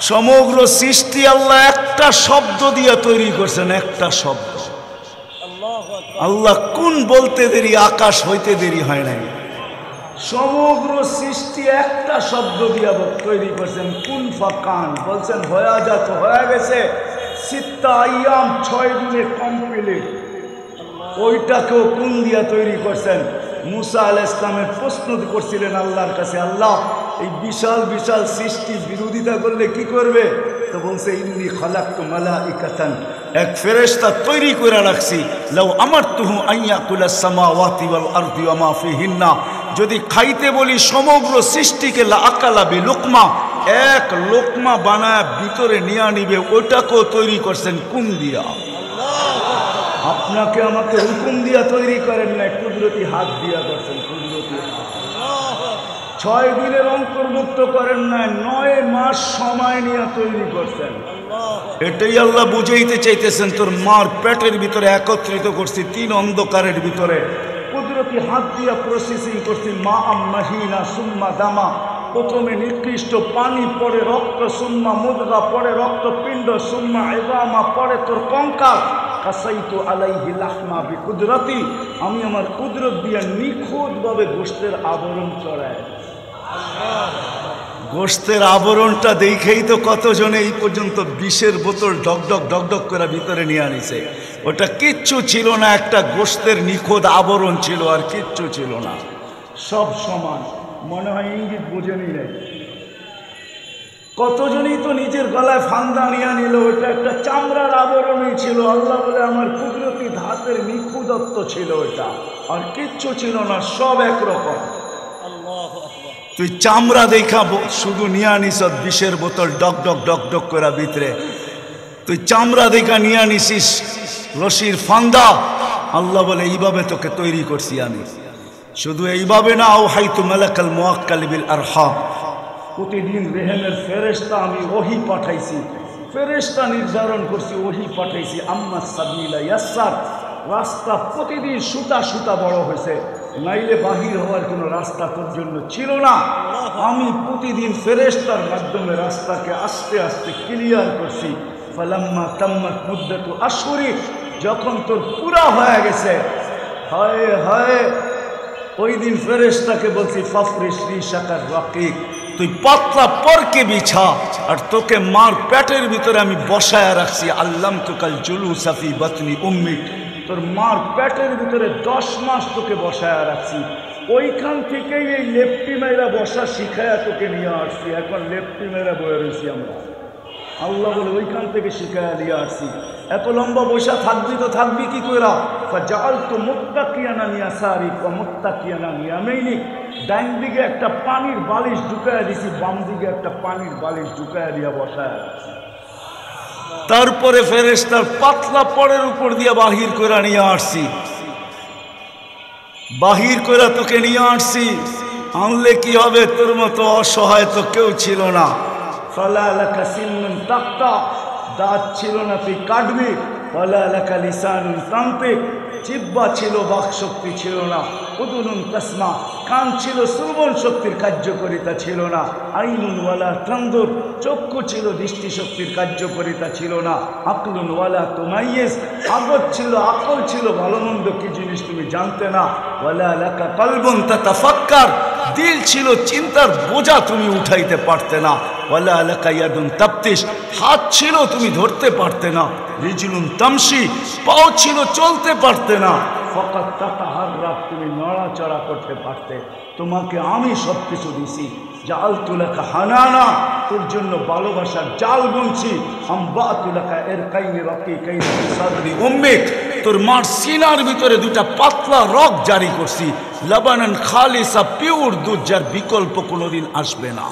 সমগ্র সৃষ্টি আল্লাহ একটা শব্দ দিয়া তৈরি করছেন, একটা শব্দ। আল্লাহ কোন বলতে দেরি, আকাশ হইতে দেরি হয় নাই। সমগ্র সৃষ্টি একটা শব্দ দিয়া তৈরি করছেন, কুন ফাকান, বলছেন হয়ে যা, তো হয়ে গেছে। সিত্তা আইয়াম, 6 দিনে কমপ্লিট। ওইটাকেও কোন দিয়া তৈরি করছেন। মুসা আলাইহিস সালামের প্রশ্ন করছিলেন আল্লাহর কাছে, আল্লাহ এই বিশাল বিশাল সৃষ্টি বিরোধিতা করলে কি করবে? তো বলছে ইন্নী খালাকতু মালাইকাতান, এক ফেরেশতা তৈরি করে রাখছি। লাউ আমারতুহু আইয়াকুলাস সামাওয়াতি ওয়াল আরদি ওয়া মা ফিহিন্না, যদি খাইতে বলি সমগ্র সৃষ্টিকে, লা আকালা বিলুকমা, এক লোকমা বানায় ভিতরে নিয়ে নিবে। ওটাকেও তৈরি করছেন কোন দিয়া? আপনাকে আমাকে হুকুম দিয়া তৈরি করেন না, কুদরতি হাত দিয়া করছেন, কুদরতি হাত। 6 দিনের অন্তর্ভুক্ত করেন না, 9 মাস সময় নিয়ে তৈরি করছেন। এটাই আল্লাহ বুঝাইতে চাইতেছেন, তোর মার পেটের ভিতরে একত্রিত করছি 3 অন্ধকারের ভিতরে, কুদরতি হাত দিয়া প্রসেসিং করছি। মা আম্মাহিনা সুম্মা দামা, প্রথমে নিকৃষ্ট পানি, পরে রক্ত, সুম্মা মুদগা, পরে রক্তপিণ্ড, সুম্মা ইযামা, পরে তোর কঙ্কাল। কাসাইতু আলাইহি লাহমা বিকুদরতি, আমি আমার কুদরত দিয়ে নিখুঁতভাবে গোশতের আবরণ চড়াই। গোশতের আবরণটা দেখেই তো কতজনে এই পর্যন্ত বিষের বোতল ডকডক ডকডক করে ভিতরে নিয়ে আনিছে। ওটা কিচ্ছু ছিল না, একটা গোশতের নিখুঁত আবরণ ছিল, আর কিচ্ছু ছিল না। সব সমান, মনে হয় ইঙ্গিত বুঝেনি নাই। কতজনই তো নিজের গলায় ফান্দা নিয়ে নিল, ওটা একটা চামড়ার আবরণই ছিল। আল্লাহ বলে আমার কুদরতি ধাতের নিখুঁতত্ব ছিল ওটা, আর কিচ্ছু ছিল না, সব একরকম। তুই চামড়া দেখা শুধু নিয়ে আনিস বিষের বোতল ডক ডক ডক ডক করে ভিতরে, তুই চামড়া দেখা নিয়ে আনিসিস রশির ফান্দা। আল্লাহ বলে এইভাবে তোকে তৈরি করছি আমি। শুধু এইভাবে না, আওহাইতু মালাকাল মুআক্কাল বিল আরহাম, প্রতিদিন রেহেমের ফেরেশতা আমি ওহী পাঠাইছি, ফেরেশতা নির্ধারণ করছি, ওহী পাঠাইছি। আম্মা সাবিলা ইয়াসসার, রাস্তা প্রতিদিন সুতা সুতা বড় হয়েছে, নাইলে বাহির হওয়ার কোনো রাস্তা তোর জন্য ছিল না। আমি প্রতিদিন ফেরেশতার মাধ্যমে রাস্তাকে আস্তে আস্তে ক্লিয়ার করছি। ফালাম্মা তাম্মাত মুদ্দাতু আশহুরি, যখন তোর পুরা হয়ে গেছে, হায় হায়, ওই দিন ফেরেশতাকে বলছি ফাফরিশ রিশাকার রাকিক, তুই পাতলা পরকে বিছা, আর তোকে মার পেটের ভিতরে আমি বসায় রাখছি। আল্লামতুকাল জুলুসা ফি বাতনি উম্মিক, তোর মার পেটের ভিতরে 10 মাস তোকে বসায় রাখছি। ওইখান থেকেই এই লেফটি মেয়েরা বসা শিখায়া তোকে নিয়ে আসছি। এখন লেফটি মেয়েরা বয়ে রয়েছি আমরা। আল্লাহ বলে ওইখান থেকে শিখায়া দিয়ে আসছি। এত লম্বা বসা থাকবি তো থাকবি কি কইরা? ফাজাআলতু মুত্তাকিয়ানা ইয়াসারি ওয়া মুত্তাকিয়ানা ইয়ামিনি, ডাইন দিকে একটা পানির বালিশ ঢুকায়া দিছি, বাম দিকে একটা পানির বালিশ ঢুকায়া দিয়া বসায় রাখছি। তারপরে ফেরেশতার পাতলা পরের উপর দিয়া বাহির করে নিয়ে আসছি, বাহির করে তোকে নিয়ে আসছি। আনলে কি হবে? তোর মতো অসহায় তো কেউ ছিল না। ফালা লাকা সিন্নুন তাক্তা, দাঁত ছিল না তুই কাটবি। ওয়ালা লাকা লিসানুন তানতিক, জিহ্বা ছিল, বাক শক্তি ছিল না। উদুনুন তাসমা, কান ছিল, শ্রবণ শক্তির কার্যকারিতা ছিল না। আইনুন ওয়ালা তানদুর, চক্ষু ছিল, দৃষ্টিশক্তির কার্যকারিতা ছিল না। আকলুন ওয়ালা তুমাইয়িজ, আগত ছিল, আকল ছিল, ভালো মন্দ কি জিনিস তুমি জানতে না। ওয়ালা লাকা কলবুন তাতাফাক্কার, দিল ছিল, চিন্তার বোঝা তুমি উঠাইতে পারতে না। ওয়ালা লাকা ইয়াদুন তাবতিশ, হাত ছিল, তুমি ধরতে পারতে না। রিজলুন তামশি, পাও ছিল, চলতে পারতে না। ফাকাত তাতাহাররা, তুমি নড়াচড়া করতে পারতে। তোমাকে আমি সব কিছু দিছি। জাআলতু লাকা হানানা, তোর জন্য ভালোবাসার জাল বুনছি। আম্বাতু লাকা ইরকাইনি রাকিকাইনি ফি সাদরি উম্মিক, তোর মার সিনার ভিতরে 2টা পাতলা রগ জারি করছি। লাবানান খালিসা, পিওর দুধ, যার বিকল্প কোনোদিন আসবে না।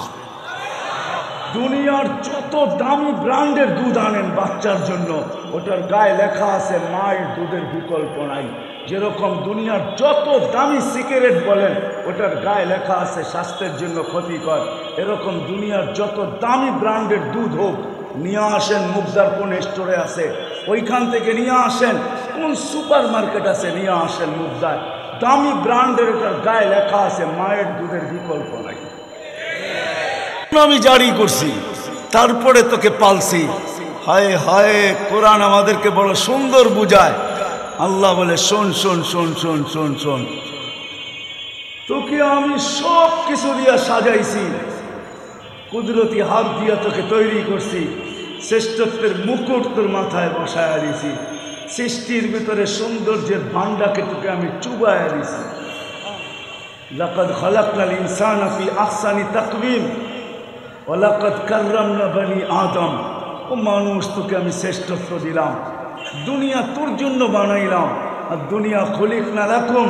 দুনিয়ার যত দামি ব্র্যান্ডের দুধ আনেন বাচ্চার জন্য, ওটার গায়ে লেখা আছে মায়ের দুধের বিকল্প নাই। যেরকম দুনিয়ার যত দামি সিগারেট বলেন, ওটার গায়ে লেখা আছে স্বাস্থ্যের জন্য ক্ষতিকর। এরকম দুনিয়ার যত দামি ব্র্যান্ডের দুধ হোক, নিয়ে আসেন মুগদার কোন স্টোরে আছে, ওইখান থেকে নিয়ে আসেন, কোন সুপার মার্কেট আছে নিয়ে আসেন মুগদার, দামি ব্র্যান্ডের, ওটার গায়ে লেখা আছে মায়ের দুধের বিকল্প নাই। আমি জারি করছি, তারপরে তোকে পালছি। হায় হায়, কোরআন আমাদেরকে বড় সুন্দর বুঝায়। আল্লাহ বলে শোন শোন শোন শোন শোন শোন, তোকে আমি সব কিছু দিয়া সাজাইছি, কুদরতি হাত দিয়া তোকে তৈরি করছি, শ্রেষ্ঠত্বের মুকুট তোর মাথায় বসায় দিছি, সৃষ্টির ভিতরে সৌন্দর্যের ভান্ডাকে তোকে আমি চুবায় দিছি। লাকাদ খালাকনাল ইনসানা ফি আহসানি তাকওয়িম ওয়া লাকাদ কাররামনা বনি আদম। ও মানুষ, তোকে আমি শ্রেষ্ঠত্ব দিলাম, দুনিয়া তোর জন্য বানাইলাম, আর দুনিয়া খলিকনা লাকুম,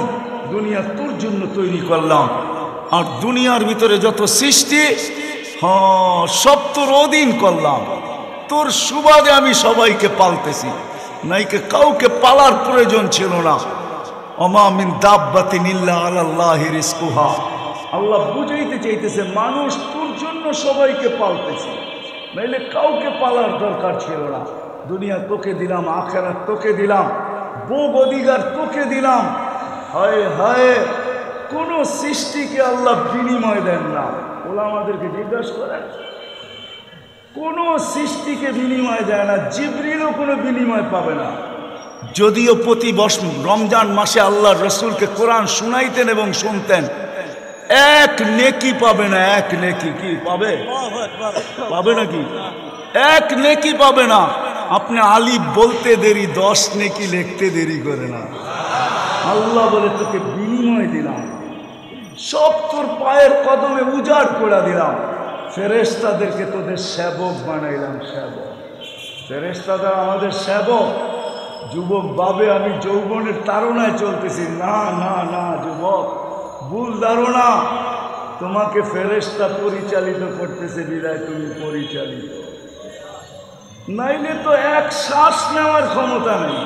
দুনিয়া তোর জন্য তৈরি করলাম। আর দুনিয়ার ভিতরে যত সৃষ্টি, হ্যাঁ, সব তোর অধীন করলাম, তোর সুবাদে আমি সবাইকে পালতেছি, নাইকে কাউকে পালার প্রয়োজন ছিল না। ওমা মিন দাব্বাতিন ইল্লা আলাল্লাহি রিজকুহা। আল্লাহ বুঝাইতে চাইতেছে মানুষ তোর জন্য সবাইকে পালতেছে, নাইলে কাউকে পালার দরকার ছিল না। দুনিয়া তোকে দিলাম, আখিরাত তোকে দিলাম, ভোগ অধিকার তোকে দিলাম। হায় হায়, কোন সৃষ্টিকে আল্লাহ বিনিময় দেন না। ওলা আমাদেরকে জিজ্ঞাসা করেন, কোন সৃষ্টিকে বিনিময় দেয় না, জিবরিলও কোনো বিনিময় পাবে না। যদিও প্রতি রমজান মাসে আল্লাহ রসুলকে কোরআন শুনাইতেন এবং শুনতেন, এক নেকি পাবে না। এক নেকি কি পাবে? পাবে নাকি? এক নেকি পাবে না। আপনি আলিফ বলতে দেরি, 10 নেকি লিখতে দেরি করে না। আল্লাহ বলে তোকে বিনিময় দিলাম, সব তোর পায়ের কদমে উজাড় করে দিলাম, ফেরেশতাদেরকে তোদের সেবক বানাইলাম। সেবক, ফেরেশতারা আমাদের সেবক। যুবক ভাবে আমি যৌবনের তাড়নায় চলতেছি, না না না যুবক, ভুল ধারণা। তোমাকে ফেরেশতা পরিচালিত করতেছে, বিদায় তুমি পরিচালিত, নাইলে তো এক শ্বাস নেওয়ার ক্ষমতা নেই।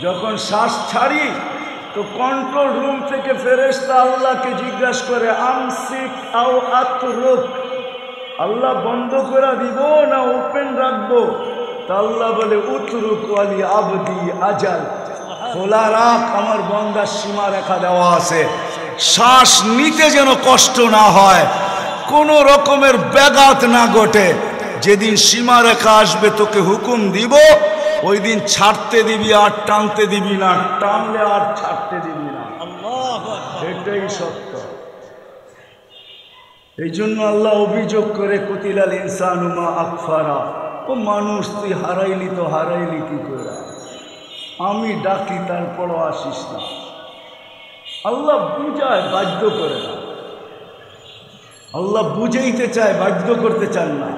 যখন শ্বাস ছাড়ি তো কন্ট্রোল রুম থেকে ফেরেশতা আল্লাহকে জিজ্ঞাসা করে, আমসিক আও আতরুক, আল্লাহ বন্ধ করে দিব না ওপেন রাখবো? তা আল্লাহ বলে, উতরুক ওয়ালি আবদি আজাল, খোলা রাখ, আমার বন্দার সীমা রেখা দেওয়া আছে, শ্বাস নিতে যেন কষ্ট না হয়, কোনো রকমের ব্যাঘাত না ঘটে। যেদিন সীমা রেখা আসবে তোকে হুকুম দিব, ওই দিন ছাড়তে দিবি আর টানতে দিবি না, টানলে আর ছাড়তে দিবি না। এটাই সত্য। এই জন্য আল্লাহ অভিযোগ করে, কুতিলাল ইনসানু মা আকফারা, ও মানুষ তুই হারাইলি তো হারাইলি কি করে? আমি ডাকি তারপরও আসিস না। আল্লাহ বুঝায়, বাধ্য করে না। আল্লাহ বুঝাইতে চায়, বাধ্য করতে চান না।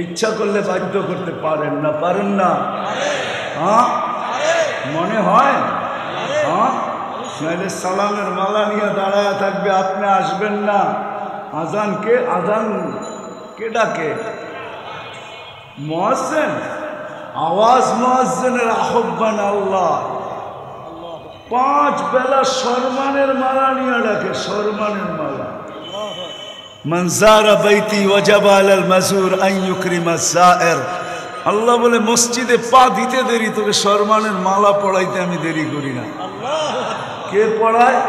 ইচ্ছা করলে বাধ্য করতে পারেন না, পারেন না? হ্যাঁ, মনে হয়? হ্যাঁ, নাহলে সালামের মালা নিয়ে দাঁড়ায় থাকবে, আপনি আসবেন না। আজান কে ডাকে? মুয়াজ্জিন। আওয়াজ মুয়াজ্জিনের আহ্বান আল্লাহ। 5 বেলা সম্মানের মালা নিয়ে ডাকে, সম্মানের মালা। মান যারা বাইতি ওয়াজাবা আলাল মাজুর আন ইউকরিমা যায়ের। আল্লাহ বলে মসজিদে পা দিতে দেরি, তোকে সম্মানের মালা পড়াইতে আমি দেরি করি না। কে পড়ায়?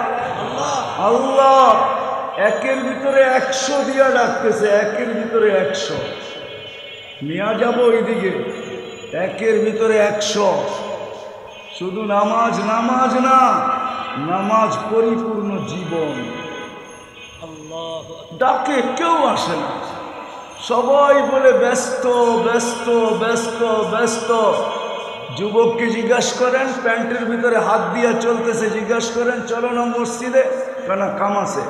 আল্লাহ। একের ভিতরে 100 দিয়া ডাকতেছে, একের ভিতরে 100। মিয়া যাব ওইদিকে, একের ভিতরে 100। শুধু নামাজ, নামাজ না, নামাজ পরিপূর্ণ জীবন। ডাকে কেউ আসে না, সবাই বলে ব্যস্ত ব্যস্ত ব্যস্ত ব্যস্ত। যুবককে জিজ্ঞাসা করেন, প্যান্টের ভিতরে হাত দিয়া চলতেছে, জিজ্ঞাসা করেন চলো না মসজিদে, কেন কাম আছে?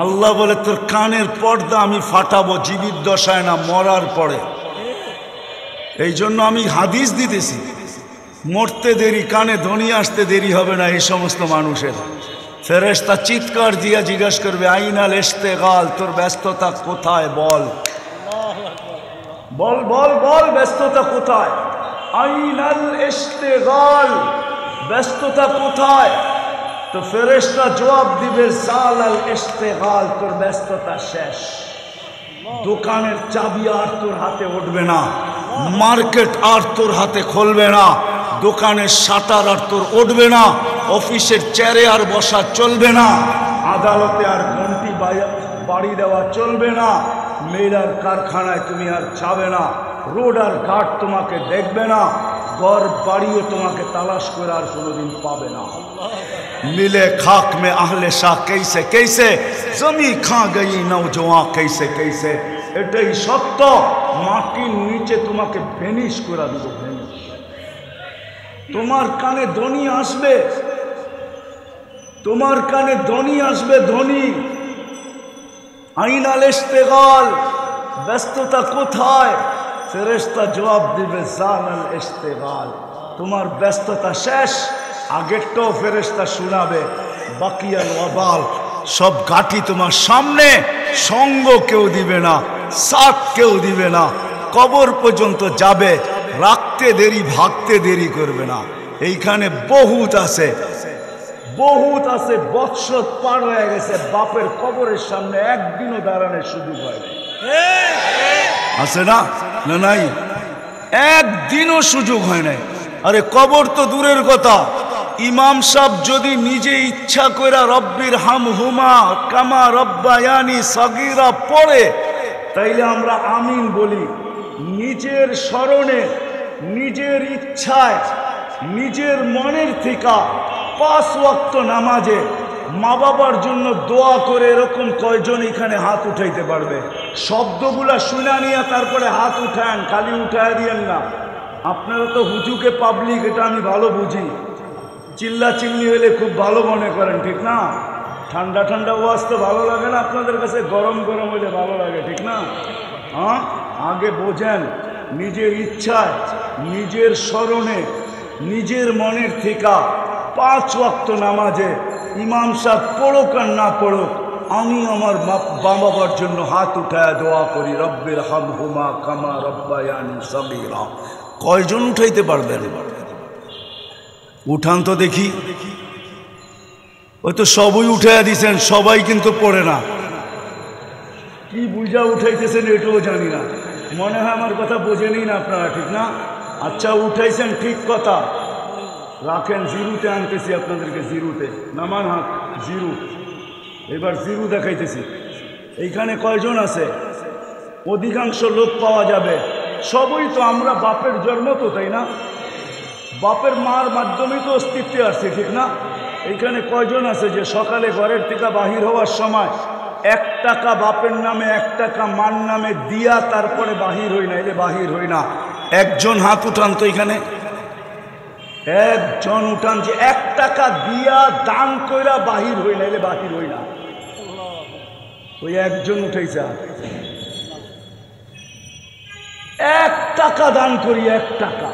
আল্লাহ বলে তোর কানের পর্দা আমি ফাটাবো, জীবিত দশায় না, মরার পরে। এই জন্য আমি হাদিস দিতেছি, মরতে দেরি, কানে ধ্বনি আসতে দেরি হবে না এই সমস্ত মানুষের। ফেরেশতা চিৎকার দিয়া জিজ্ঞাসা করবে, আইনাল ইশতেগাল, তোর ব্যস্ততা কোথায় বল? বল বল বল, ব্যস্ততা কোথায়? আইনাল ইশতিগাল, ব্যস্ততা কোথায়? তো ফেরেশতা জবাব দিবে জালাল ইশতিগাল, তোর ব্যস্ততা শেষ। দোকানের চাবি আর তোর হাতে উঠবে না, মার্কেট আর তোর হাতে খুলবে না, দোকানের শাটার আর তোর উঠবে না, অফিসের চেয়ারে আর বসা চলবে না, আদালতে আর ঘন্টি বাড়ি দেওয়া চলবে না, মেয়েরার কারখানায় তুমি আর যাবে না, রোড আর ঘাট তোমাকে দেখবে না, ঘর বাড়িও তোমাকে তালাশ করে আর কোনোদিন পাবে না। मिले खाक में आहले शाह कैसे कैसे, जमी खा गई नौजवान कैसे कैसे। এটাই সত্য, মাটির নিচে তোমাকে ভেনিশ করে দিব, ভেনিশ। তোমার কানে ধ্বনি আসবে, তোমার কানে ধ্বনি আসবে, ধ্বনি। আইনাল ইশতিগাল, ব্যস্ততা কোথায়? ফেরেশতা জবাব দিবে জালাল ইশতিগাল, তোমার ব্যস্ততা শেষ। আগেরটাও ফেরেশতা শোনাবে, বাকিয়াল ওয়াবাল, সব ঘাটি তোমার সামনে, সঙ্গ কেউ দিবে না, সাথ কেউ দিবে না, কবর পর্যন্ত যাবে, রাখতে দেরি ভাগতে দেরি করবে না। এইখানে বহুত আছে, বহুত আছে, বৎসর পার হয়ে গেছে, বাপের কবরের সামনে একদিনও দাঁড়ানোর সুযোগ হয় না, আছে না? না নাই, একদিনও সুযোগ হয় নাই। আরে কবর তো দূরের কথা, ইমাম সাহেব যদি নিজে ইচ্ছা করে রব্বির হামহুমা কামা রব্বায়ানি সগীরা পড়ে, তাইলে আমরা আমিন বলি। নিজের স্মরণে, নিজের ইচ্ছায়, নিজের মনের থেকে 5 ওয়াক্ত নামাজে মা বাবার জন্য দোয়া করে এরকম কয়জন এখানে হাত উঠাইতে পারবে? শব্দগুলা শুনা নিয়ে তারপরে হাত উঠান, খালি উঠায় দিয়েন না। আপনারা তো হুজুকে পাবলিক, এটা আমি ভালো বুঝি, চিল্লা চিল্লি হলে খুব ভালো মনে করেন, ঠিক না? ঠান্ডা ঠান্ডা ওয়াজ তো ভালো লাগে না আপনাদের কাছে, গরম গরম হলে ভালো লাগে, ঠিক না? হ্যাঁ, আগে বোঝেন, নিজের ইচ্ছায়, নিজের স্মরণে, নিজের মনের থেকে 5 ওয়াক্ত নামাজে ইমাম সাহেব পড়ুক আর না পড়ুক, আমি আমার মা বাবার জন্য হাত উঠায় দোয়া করি, রব্বির হামহুমা কামা রব্বায়ানি সগীরা। কয়জন উঠাইতে পারবেন? উঠান তো দেখি। ওই তো সবই উঠাইয়া দিছেন, সবাই কিন্তু পড়ে না। কি বুঝা উঠাইতেছেন এটাও জানি না, মনে হয় আমার কথা বোঝেনি না আপনারা, ঠিক না? আচ্ছা উঠাইছেন, ঠিক কথা, রাখেন, জিরুতে আনতেছি আপনাদেরকে, জিরুতে নামান হাত, জিরু। এবার জিরু দেখাইতেছি। এইখানে কয়জন আছে? অধিকাংশ লোক পাওয়া যাবে, সবই তো আমরা বাপের জন্ম তো, তাই না? বাপের মার মাধ্যমেই তো অস্তিত্বে আসছে, ঠিক না? এইখানে কয়জন আছে যে সকালে ঘরের থেকে বাহির হওয়ার সময় 1 টাকা বাপের নামে 1 টাকা মার নামে দিয়া তারপরে বাহির হই না? এলে বাহির হই না। একজন হাত উঠান তো এখানে, একজন উঠান যে 1 টাকা দিয়া দান কইরা বাহির হই না, এলে বাহির হই না। ওই একজন উঠাইছে, 1 টাকা দান করি, 1 টাকা।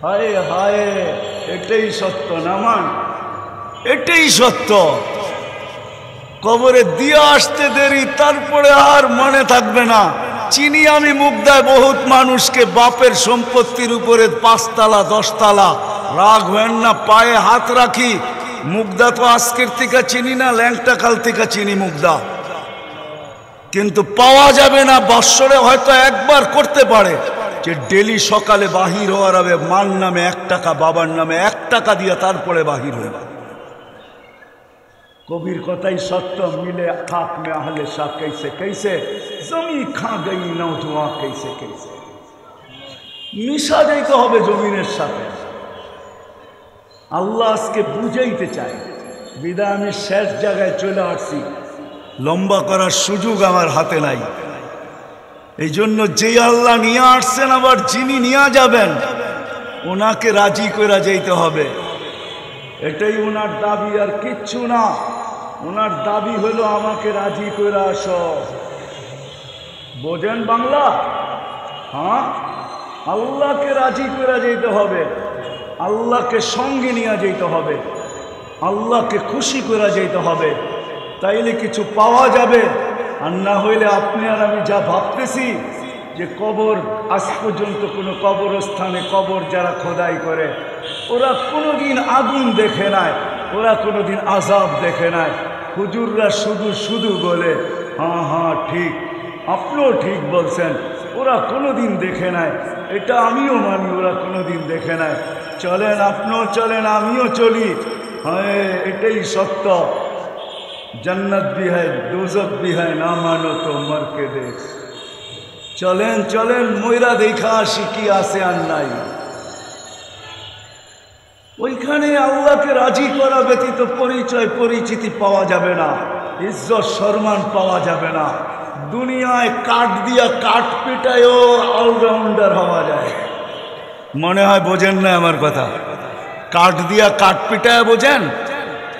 হায় হায়, এটাই সত্য নামান, এটাই সত্য। কবরে দিয়ে আসতে দেরি, তারপরে আর মনে থাকবে না। চিনি আমি মুগদায় বহুত মানুষকে, বাপের সম্পত্তির উপরে 5 তালা 10 তালা, রাগ হেন না, পায়ে হাত রাখি। মুগদা তো আজকের থেকে চিনি না, ল্যাংটা কাল থেকে চিনি মুগদা, কিন্তু পাওয়া যাবে না। বৎসরে হয়তো একবার করতে পারে যে ডেলি সকালে বাহির হওয়ার হবে, মার নামে 1 টাকা, বাবার নামে 1 টাকা দিয়ে তারপরে বাহির হইবা। কবির কথাই সত্য, মিলে খাক মে আহলে শাহ कैसे कैसे, জমি খা গই নওজওয়ান कैसे कैसे। মিশা যাইতে হবে জমিনের সাথে। আল্লাহ আজকে বুঝাইতে চায়, বিদায় আমি শেষ জায়গায় চলে আসছি, লম্বা করার সুযোগ আমার হাতে নাই। এই জন্য যে আল্লাহ নিয়ে আসছেন, আবার যিনি নিয়ে যাবেন, ওনাকে রাজি করে যাইতে হবে। এটাই ওনার দাবি, আর কিচ্ছু না। ওনার দাবি হলো আমাকে রাজি করে আসো। বোঝেন বাংলা? হ্যাঁ, আল্লাহকে রাজি করে যেতে হবে, আল্লাহকে সঙ্গে নিয়ে যেতে হবে, আল্লাহকে খুশি করে যেতে হবে, তাইলে কিছু পাওয়া যাবে। আর না হইলে আপনি আর আমি যা ভাবতেছি যে কবর আজ পর্যন্ত কোনো কবরস্থানে কবর যারা খোদাই করে ওরা কোনোদিন আগুন দেখে নাই, ওরা কোনোদিন আযাব দেখে নাই। হুজুররা শুধু শুধু বলে হ্যাঁ হ্যাঁ ঠিক, আপনিও ঠিক বলছেন, ওরা কোনোদিন দেখে নাই। এটা আমিও মানি, ওরা কোনোদিন দেখে নাই। চলেন, আপনিও চলেন, আমিও চলি। হ্যাঁ, এটাই সত্য। जन्नत भी है दोजख भी है, ना मानो तो मर के देख। चलें चलें মইরা দেখা আসি কি আছে আর নাই। ওইখানে আল্লাহকে রাজি করা ব্যতীত পরিচয় পরিচিতি পাওয়া যাবে না, ইজ্জত সম্মান পাওয়া যাবে না। দুনিয়ায় কাঠ দিয়া কাঠ পিটায়ও অলরাউন্ডার হওয়া যায়। মনে হয় বোঝেন না আমার কথা। কাঠ দিয়া কাঠ পিটায় বোঝেন?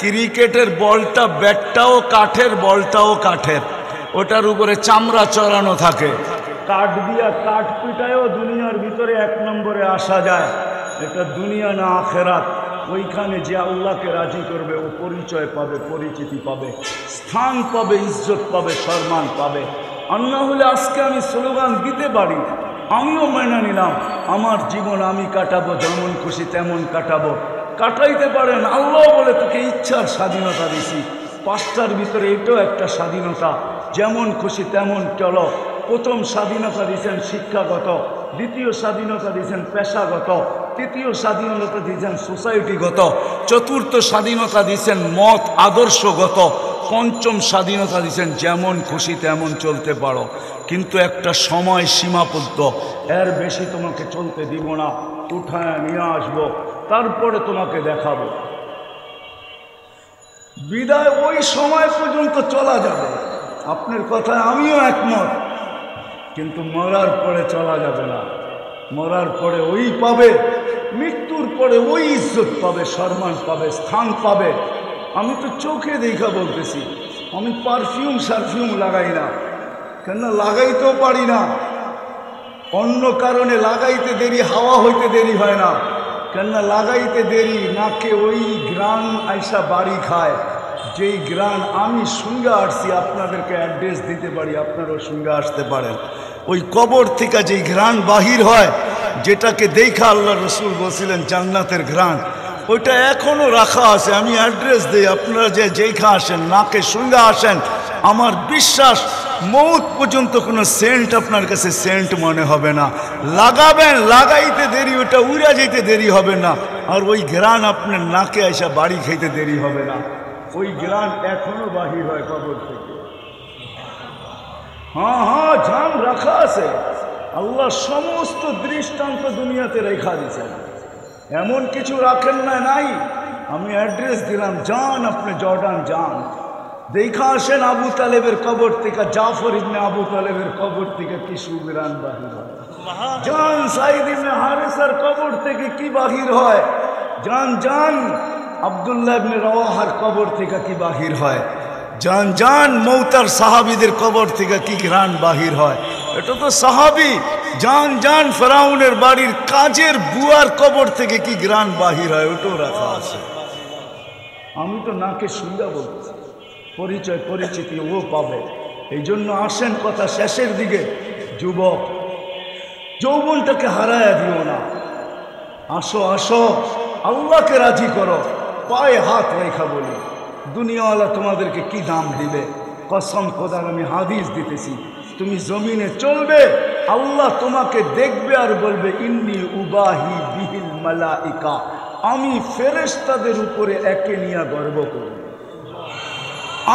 ক্রিকেটের বলটা, ব্যাটটাও কাঠের, বলটাও কাঠের, ওটার উপরে চামড়া চড়ানো থাকে। কাঠ দিয়া কাঠ পিটায়ও দুনিয়ার ভিতরে এক নম্বরে আসা যায়। এটা দুনিয়া না আখেরাত। ওইখানে যে আল্লাহকে রাজি করবে ও পরিচয় পাবে, পরিচিতি পাবে, স্থান পাবে, ইজ্জত পাবে, সম্মান পাবে। আর না হলে আজকে আমি স্লোগান দিতে পারি, আমিও মেনে নিলাম আমার জীবন আমি কাটাবো, যেমন খুশি তেমন কাটাবো। কাটাইতে পারেন, আল্লাহ বলে তোকে ইচ্ছার স্বাধীনতা দিছি। পাঁচটার ভিতরে এটাও একটা স্বাধীনতা, যেমন খুশি তেমন চলো। প্রথম স্বাধীনতা দিয়েছেন শিক্ষাগত, দ্বিতীয় স্বাধীনতা দিয়েছেন পেশাগত, তৃতীয় স্বাধীনতা দিয়েছেন সোসাইটিগত, চতুর্থ স্বাধীনতা দিয়েছেন মত আদর্শগত, পঞ্চম স্বাধীনতা দিয়েছেন যেমন খুশি তেমন চলতে পারো, কিন্তু একটা সময় সীমাবদ্ধ, এর বেশি তোমাকে চলতে দিব না। উঠায় নিয়ে আসবো, তারপরে তোমাকে দেখাবো। বিদায় ওই সময় পর্যন্ত চলা যাবে, আপনার কথায় আমিও একমত, কিন্তু মরার পরে চলা যাবে না। মরার পরে ওই পাবে, মৃত্যুর পরে ওই ইজ্জত পাবে, সম্মান পাবে, স্থান পাবে। আমি তো চোখে দেখা বলতেছি, আমি পারফিউম লাগাই না, কেন লাগাইতেও পারি না। অন্য কারণে লাগাইতে দেরি, হাওয়া হইতে দেরি হয় না, কেন লাগাইতে দেরি, নাকে ওই গ্রান আইসা বাড়ি খায়। যেই গ্রান আমি সঙ্গে আসছি, আপনাদেরকে অ্যাড্রেস দিতে পারি, আপনারাও সঙ্গে আসতে পারেন। ওই কবর থেকে যেই ঘ্রাণ বাহির হয়, যেটাকে দেখা আল্লাহ রসুল বলছিলেন জান্নাতের ঘ্রাণ, ওইটা এখনো রাখা আছে। আমি অ্যাড্রেস দিই, আপনারা যে যেইখা আসেন, নাকে সঙ্গে আসেন, আমার বিশ্বাস মৌত পর্যন্ত কোনো সেন্ট আপনার কাছে সেন্ট মনে হবে না। লাগাবেন, লাগাইতে দেরি, ওটা উড়া যেতে দেরি হবে না। আর ওই ঘ্রাণ আপনার নাকে এসে বাড়ি খাইতে দেরি হবে না। ওই ঘ্রাণ এখনো বাহির হয় কবর থেকে। হ্যাঁ হ্যাঁ, জান রাখা আছে। আল্লাহ সমস্ত দৃষ্টান্ত দুনিয়াতে রেখা দিয়েছেন, এমন কিছু রাখেন না নাই। আমি অ্যাড্রেস দিলাম, যান আপনি জর্ডান যান, দেখা আসেন আবু তালেবের কবর থেকে, জাফর ইবনে আবু তালেবের কবর থেকে কি সুবিরান বাহির হয়। যান সাইদ ইবনে হারেসার কবর থেকে কি বাহির হয়। যান যান আব্দুল্লাহ ইবনে রওয়াহার কবর থেকে কি বাহির হয়। যান যান মৌতার সাহাবীদের কবর থেকে কি ঘ্রাণ বাহির হয়। এটা তো সাহাবী। যান যান ফেরাউনের বাড়ির কাজের বুয়ার কবর থেকে কি ঘ্রাণ বাহির হয়, ওটাও রাখা আছে। আমি তো নাকে শুনতে বলছি, পরিচয় পরিচিতি ও পাবে। এই জন্য আসেন কথা শেষের দিকে, যুবক যৌবনটাকে হারায়া দিও না। আসো আসো, আল্লাহকে রাজি করো, পায়ে হাত রেখা বলি। দুনিয়াওয়ালা তোমাদেরকে কি দাম দিবে? কসম খোদার আমি হাদিস দিতেছি, তুমি জমিনে চলবে, আল্লাহ তোমাকে দেখবে আর বলবে ইন্নী উবাহি বিহিল মালাইকা, আমি ফেরেশতাদের উপরে একে নিয়ে গর্ব করব।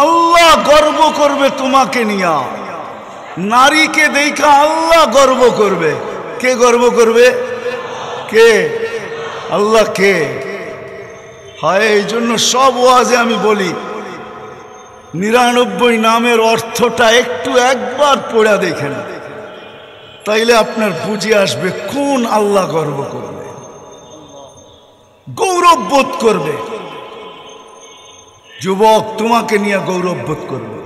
আল্লাহ গর্ব করবে তোমাকে নিয়া। নারীকে দেখা আল্লাহ গর্ব করবে। কে গর্ব করবে? কে? আল্লাহ। কে? হয় এই জন্য সব ওয়াজে আমি বলি 99 নামের অর্থটা একটু একবার পড়া দেখেন, তাইলে আপনার বুঝে আসবে কোন আল্লাহ গর্ব করবে, গৌরব বোধ করবে। যুবক তোমাকে নিয়ে গৌরব বোধ করবে।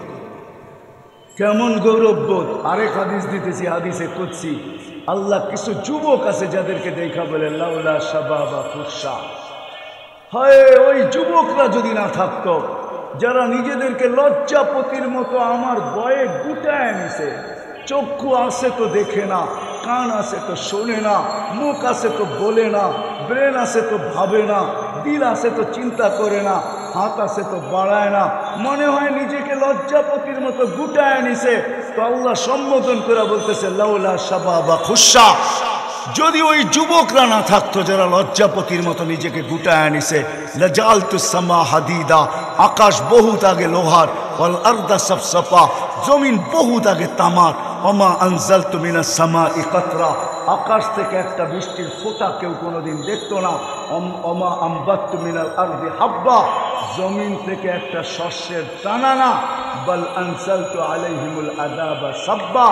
কেমন গৌরব বোধ? আরেক হাদিস দিতেছি, হাদিসে কুদসি। আল্লাহ কিছু যুবক আছে যাদেরকে দেখা বলে লাউলা শাবাবা ফুরসা, হয় ওই যুবকরা যদি না থাকতো, যারা নিজেদেরকে লজ্জাপতির মতো আমার বয়ে গুটায় নিছে, চক্ষু আছে তো দেখে না, কান আছে তো শোনে না, মুখ আছে তো বলে না, ব্রেন আছে তো ভাবে না, দিল আছে তো চিন্তা করে না, হাত আছে তো বাড়ায় না, মনে হয় নিজেকে লজ্জাপতির মতো গুটায় নিছে। তো আল্লাহ সম্বোধন করে বলতেছে লাউলা শাবাবা খুশা, যদি ওই যুবকরা না থাকতো যারা লজ্জাপতির মতো নিজেকে গুটায় নিছে, লাজালতুস সামা হাদিদা, আকাশ বহুত আগে লোহার, ওয়াল আরদা সাফসাফা, জমিন বহুত আগে তামার, ওমা আনজালতু মিনাস সামাই কাতরা, আকাশ থেকে একটা বৃষ্টির ফোঁটা কেউ কোনোদিন দেখতো না। ওমা আম্বাততু মিনাল আরদি হাব্বা, জমিন থেকে একটা শস্যের দানা না। বাল আনজালতু আলাইহিমুল আযাবা সাব্বা,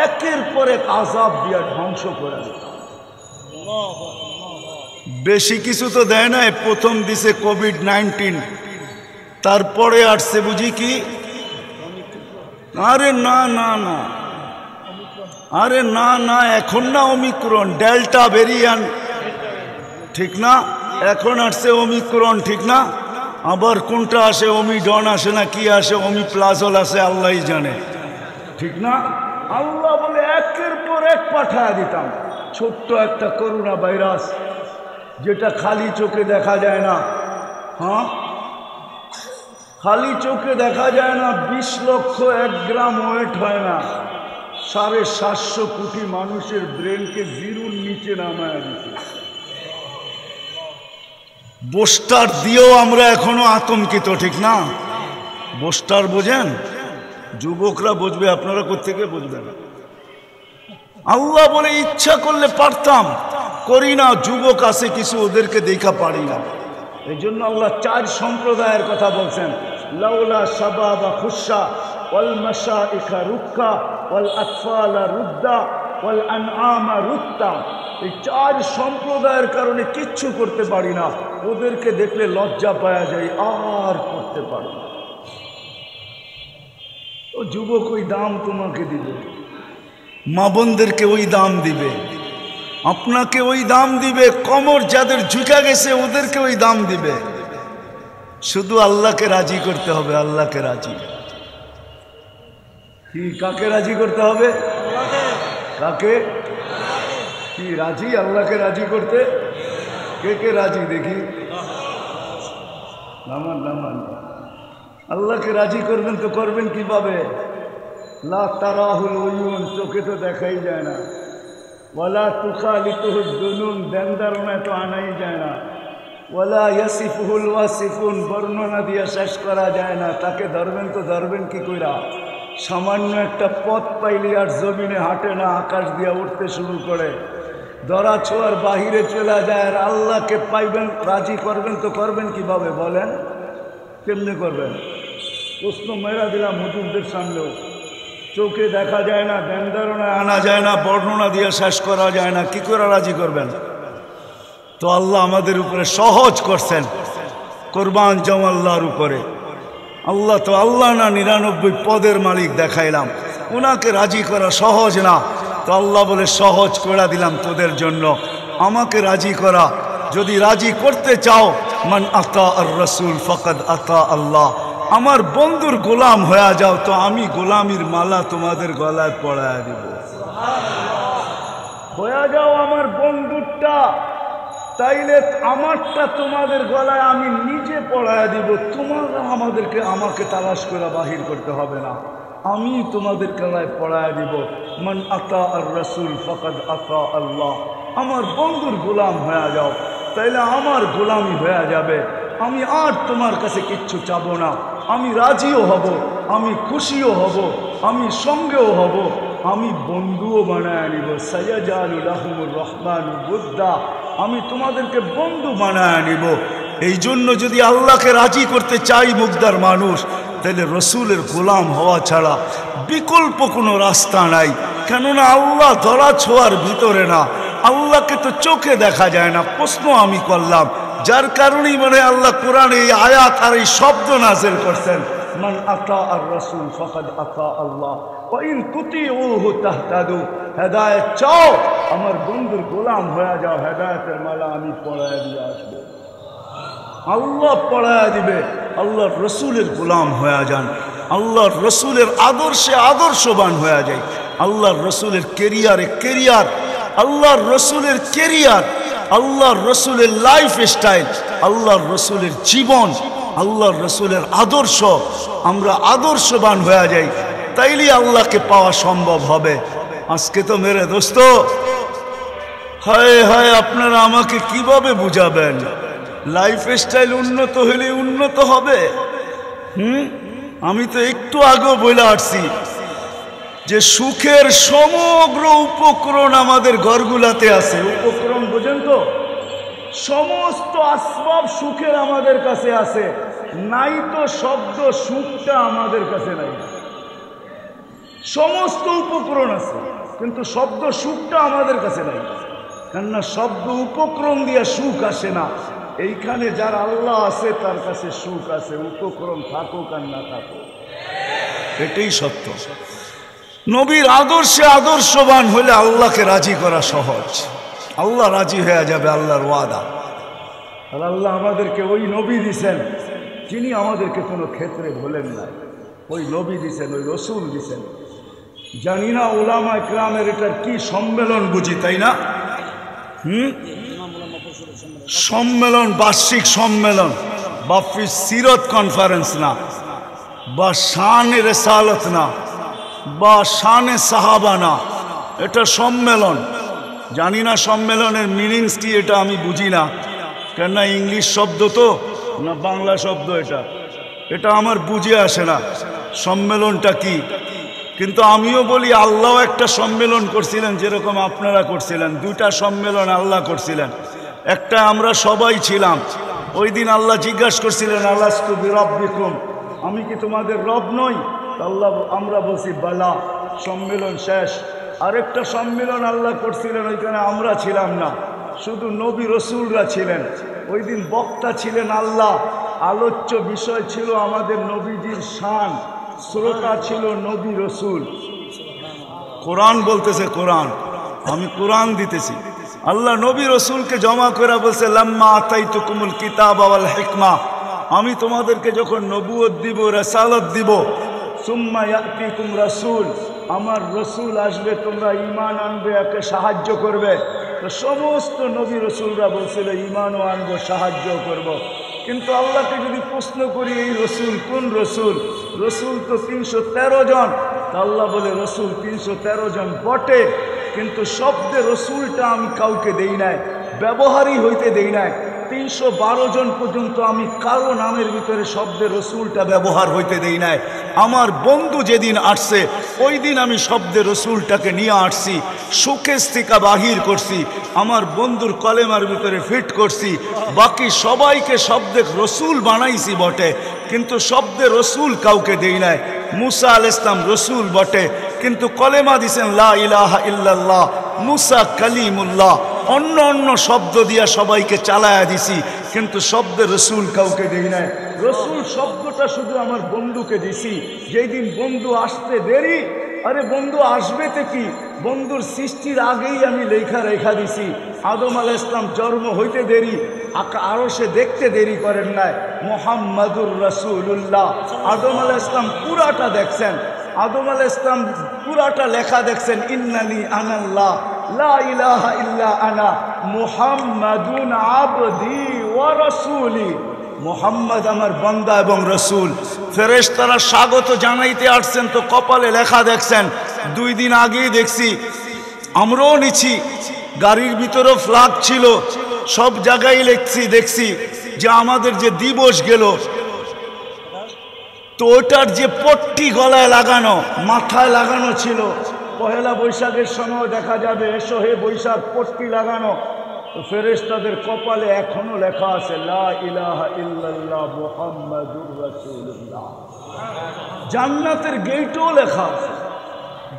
একের পর এক আযাব দিয়া ধ্বংস করে দিত। বেশি কিছু তো দেয় না, প্রথম দিছে কোভিড-19, তারপরে আসছে বুঝি কি, আরে না না না, আরে না না, এখন না ওমিক্রন, ডেল্টা ভেরিয়েন্ট, ঠিক না? এখন আসছে ওমিক্রন, ঠিক না? আবার কোনটা আসে, ওমিডন আসে না কি আসে, ওমিপ্লাজল আসে, আল্লাহই জানে, ঠিক না? আল্লাহ বলে একের পর এক পাঠায় দিতাম। ছোট্ট একটা করোনা ভাইরাস, যেটা খালি চোখে দেখা যায় না, হ্যাঁ খালি চোখে দেখা যায় না, 20 লক্ষ 1 গ্রাম ওয়েট হয় না, 750 কোটি মানুষের ব্রেনকে জিরোর নিচে নামায় দিচ্ছে। বুস্টার দিয়েও আমরা এখনো আতঙ্কিত, ঠিক না? বুস্টার বোঝেন? যুবকরা বুঝবে, আপনারা কোত্থেকে বুঝবেন? আল্লাহ বলে ইচ্ছা করলে পারতাম, করি না। যুবক আছে কিছু, ওদেরকে দেখা পারি না। এই জন্য আল্লাহ 4 সম্প্রদায়ের কথা বলছেন, লাউলা শাবাবা খুশা ওয়াল মাশাইখা রুক্কা ওয়াল আতফালা রুদ্দা ওয়াল আনআমা রুত্তা। এই 4 সম্প্রদায়ের কারণে কিচ্ছু করতে পারি না। ওদেরকে দেখলে লজ্জা পাওয়া যায়, আর করতে পারি না। ও যুবক ওই দাম তোমাকে দিবে, মা বোনদেরকে ওই দাম দিবে, আপনাকে ওই দাম দিবে, কোমর যাদের ঝুঁকা গেছে ওদেরকে ওই দাম দিবে। শুধু আল্লাহকে রাজি করতে হবে, আল্লাহকে রাজি। কি কাকে রাজি করতে হবে? কাকে? কি রাজি? আল্লাহকে রাজি করতে কে কে রাজি দেখি? নামান নামান। আল্লাহকে রাজি করবেন তো করবেন কিভাবে? লা তারাহুল উয়ুন, চোখে তো দেখাই যায় না। ওয়ালা তুখালিতুহুদ দুনুন, ধ্যান ধারণায় তো আনাই যায় না। ওয়ালা ইয়াসিফুহুল ওয়াসিফুন, বর্ণনা দিয়ে শেষ করা যায় না। তাকে ধরবেন তো ধরবেন কি কইরা? সামান্য একটা পথ পাইলে আর জমিনে হাঁটে না, আকাশ দিয়ে উঠতে শুরু করে, ধরা ছোঁয়ার বাহিরে চলে যায়। আর আল্লাহকে পাইবেন, রাজি করবেন তো করবেন কিভাবে বলেন? কেমনে করবেন? প্রশ্ন মেরা দিলাম হুজুরদের সামনেও। চোখে দেখা যায় না, ধ্যান ধারণায় আনা যায় না, বর্ণনা দিয়ে শেষ করা যায় না, কি করে রাজি করবেন? তো আল্লাহ আমাদের উপরে সহজ করছেন, কোরবান যাও আল্লাহর উপরে। আল্লাহ তো আল্লাহ না, 99 পদের মালিক দেখাইলাম, ওনাকে রাজি করা সহজ না। তো আল্লাহ বলে সহজ করে দিলাম তোদের জন্য, আমাকে রাজি করা। যদি রাজি করতে চাও, মান আতা আর রসুল ফকদ আতা আল্লাহ, আমার বন্ধুর গোলাম হয়ে যাও, তো আমি গোলামির মালা তোমাদের গলায় পড়ায় দিব। হয়ে যাও আমার বন্ধুরটা, তাইলে আমারটা তোমাদের গলায় আমি নিজে পড়ায় দিব। তোমরা আমাকে তালাশ করে বাহির করতে হবে না, আমি তোমাদের গলায় পড়ায় দিব। মান আতা আর রসুল ফকদ আতা আল্লাহ, আমার বন্ধুর গোলাম হয়ে যাও, তাইলে আমার গোলামি হয়ে যাবে। আমি আর তোমার কাছে কিচ্ছু চাবো না, আমি রাজিও হব, আমি খুশিও হব, আমি সঙ্গেও হব, আমি বন্ধুও বানায় নিব। সাইয়াজালুল লাহুমুর রহমান বুদ্দা, আমি তোমাদেরকে বন্ধু বানায় নিব। এই জন্য যদি আল্লাহকে রাজি করতে চাই মুগদার মানুষ, তাহলে রসুলের গোলাম হওয়া ছাড়া বিকল্প কোনো রাস্তা নাই। কেননা আল্লাহ ধরা ছোঁয়ার ভিতরে না, আল্লাহকে তো চোখে দেখা যায় না। প্রশ্ন আমি করলাম, যার কারণেই মানে আল্লাহ কোরআনে এই আয়াত আর এই শব্দ নাযিল করছেন, মান আতা আর রাসূল ফাকাদ আতা আল্লাহ ওয়া ইন তুতিউহু তাহতাদু। হেদায়েত চাও, আমার বন্ধুর গোলাম হয়ে যাও, হেদায়েতের মালা আমি পড়ায় দিয়ে আসবো। আল্লাহ পড়ায় দিবে। আল্লাহর রসুলের গোলাম হয়ে যান, আল্লাহর রসুলের আদর্শে আদর্শবান হয়ে যায়। আল্লাহর রসুলের কেরিয়ার, আল্লাহর রসুলের কেরিয়ার, আল্লাহর রসুলের লাইফ স্টাইল, আল্লাহর রসুলের জীবন, আল্লাহর রসুলের আদর্শ আমরা আদর্শবান হয়ে যাই, তাইলে আল্লাহকে পাওয়া সম্ভব হবে। আজকে তো মেরে দোস্ত, হায় হায়, আপনারা আমাকে কিভাবে বুঝাবেন? লাইফ স্টাইল উন্নত হলে উন্নত হবে? আমি তো একটু আগেও বলে আসছি যে সুখের সমগ্র উপকরণ আমাদের ঘরগুলাতে আছে। উপকরণ বোঝেন তো? সমস্ত আসবাব সুখের আমাদের কাছে আছে, নাই তো শব্দ সুখটা আমাদের কাছে নাই। সমস্ত উপকরণ আছে কিন্তু শব্দ সুখটা আমাদের কাছে নাই, কেননা শব্দ উপকরণ দিয়ে সুখ আসে না। এইখানে যার আল্লাহ আছে তার কাছে সুখ আছে, উপকরণ থাকুক আর না থাকুক, এটাই সত্য। নবীর আদর্শে আদর্শবান হলে আল্লাহকে রাজি করা সহজ, আল্লাহ রাজি হয়ে যাবে, আল্লাহর ওয়াদা। আর আল্লাহ আমাদেরকে ওই নবী দিছেন যিনি আমাদেরকে কোনো ক্ষেত্রে ভোলেন না, ওই নবী দিছেন, ওই রসুল দিছেন। জানি না উলামা ইকরামের এটার কি সম্মেলন বুঝি, তাই না? সম্মেলন, বার্ষিক সম্মেলন, বাফি সিরত কনফারেন্স না, বা শানে রেসালত না, বা শানে সাহাবা না, এটা সম্মেলন। জানি না সম্মেলনের মিনিংস কি, এটা আমি বুঝি না, কেননা ইংলিশ শব্দ তো না বাংলা শব্দ, এটা আমার বুঝে আসে না সম্মেলনটা কি। কিন্তু আমিও বলি আল্লাহ একটা সম্মেলন করছিলেন, যেরকম আপনারা করছিলেন। দুইটা সম্মেলন আল্লাহ করছিলেন, একটা আমরা সবাই ছিলাম। ওই দিন আল্লাহ জিজ্ঞাসা করছিলেন, আলাস্তু বিরাব্বিকুম, আমি কি তোমাদের রব নই? আল্লাহ আমরা বলছি বালা, সম্মেলন শেষ। আরেকটা সম্মেলন আল্লাহ করছিলেন, ওইখানে আমরা ছিলাম না, শুধু নবী রসুলরা ছিলেন। ওই দিন বক্তা ছিলেন আল্লাহ, আলোচ্য বিষয় ছিল আমাদের নবীজির শান, শ্রোতা ছিল নবী রসুল। কোরআন বলতেছে, কোরআন, আমি কোরআন দিতেছি। আল্লাহ নবী রসুলকে জমা করে বলছে, লাম্মা আতাইতুকুমুল কিতাব ওয়াল হিকমা, আমি তোমাদেরকে যখন নবুয়ত দিব, রিসালাত দিব, সুম্মা ইয়াতিকুম রাসূল, আমার রসুল আসবে, তোমরা ঈমান আনবে, একে সাহায্য করবে। তো সমস্ত নবী রসুলরা বলছিল ঈমানও আনবো, সাহায্য করব। কিন্তু আল্লাহকে যদি প্রশ্ন করি এই রসুল কোন রসুল? রসুল তো 313 জন। আল্লাহ বলে রসুল 313 জন বটে, কিন্তু শব্দে রসুলটা আমি কাউকে দেই নাই, ব্যবহারই হইতে দেই নাই। 312 জন পর্যন্ত আমি কারো নামের ভিতরে শব্দে রসুলটা ব্যবহার হইতে দেই নাই। আমার বন্ধু যেদিন আসছে ওই দিন আমি শব্দে রসুলটাকে নিয়ে আসছি, সুখের থেকে বাহির করছি, আমার বন্ধুর কলেমার ভিতরে ফিট করছি। বাকি সবাইকে শব্দে রসুল বানাইছি বটে, কিন্তু শব্দে রসুল কাউকে দেই নাই। মুসা আলাইহিস সালাম রসুল বটে, কিন্তু কলেমা দিছেন লা ইলাহা ইল্লাল্লাহ, মুসা কালিমুল্লাহ। অন্য অন্য শব্দ দিয়া সবাইকে চালায়া দিছি, কিন্তু শব্দে রসুল কাউকে দেই নাই। রসুল শব্দটা শুধু আমার বন্ধুকে দিছি। যেই দিন বন্ধু আসতে দেরি, আরে বন্ধু আসবে তো কি, বন্ধুর সৃষ্টির আগেই আমি লেখা দিছি। আদম আলাইহিস সালাম জন্ম হইতে দেরি, আরো সে দেখতে দেরি করেন নাই, মুহাম্মাদুর রাসূলুল্লাহ। আদম আলাইহিস সালাম পুরাটা দেখছেন, আদম আলাইহিস সালাম পুরাটা লেখা দেখছেন, ইন্নানি আনাল্লাহ লা ইলাহা ইল্লা আনা মুহাম্মাদুন আবদি ওয়া রাসূলি। মুহাম্মদ আমার বান্দা এবং রসুল। ফেরেশতারা স্বাগত জানাইতে আসছেন, তো কপালে লেখা দেখছেন। 2 দিন আগেই দেখছি, আমরাও নিছি, গাড়ির ভিতরেও ফ্ল্যাগ ছিল, সব জায়গায় দেখছি যে আমাদের যে দিবস গেল, তো ওটার যে পট্টি গলায় লাগানো, মাথায় লাগানো ছিল, পহেলা বৈশাখের সময় দেখা যাবে এসো হে বৈশাখ, পট্টি লাগানো। তো ফেরেশতাদের কপালে এখনো লেখা আছে লা ইলাহা ইল্লাল্লাহ মুহাম্মাদুর রাসূলুল্লাহ। জান্নাতের গেটেও লেখা আছে,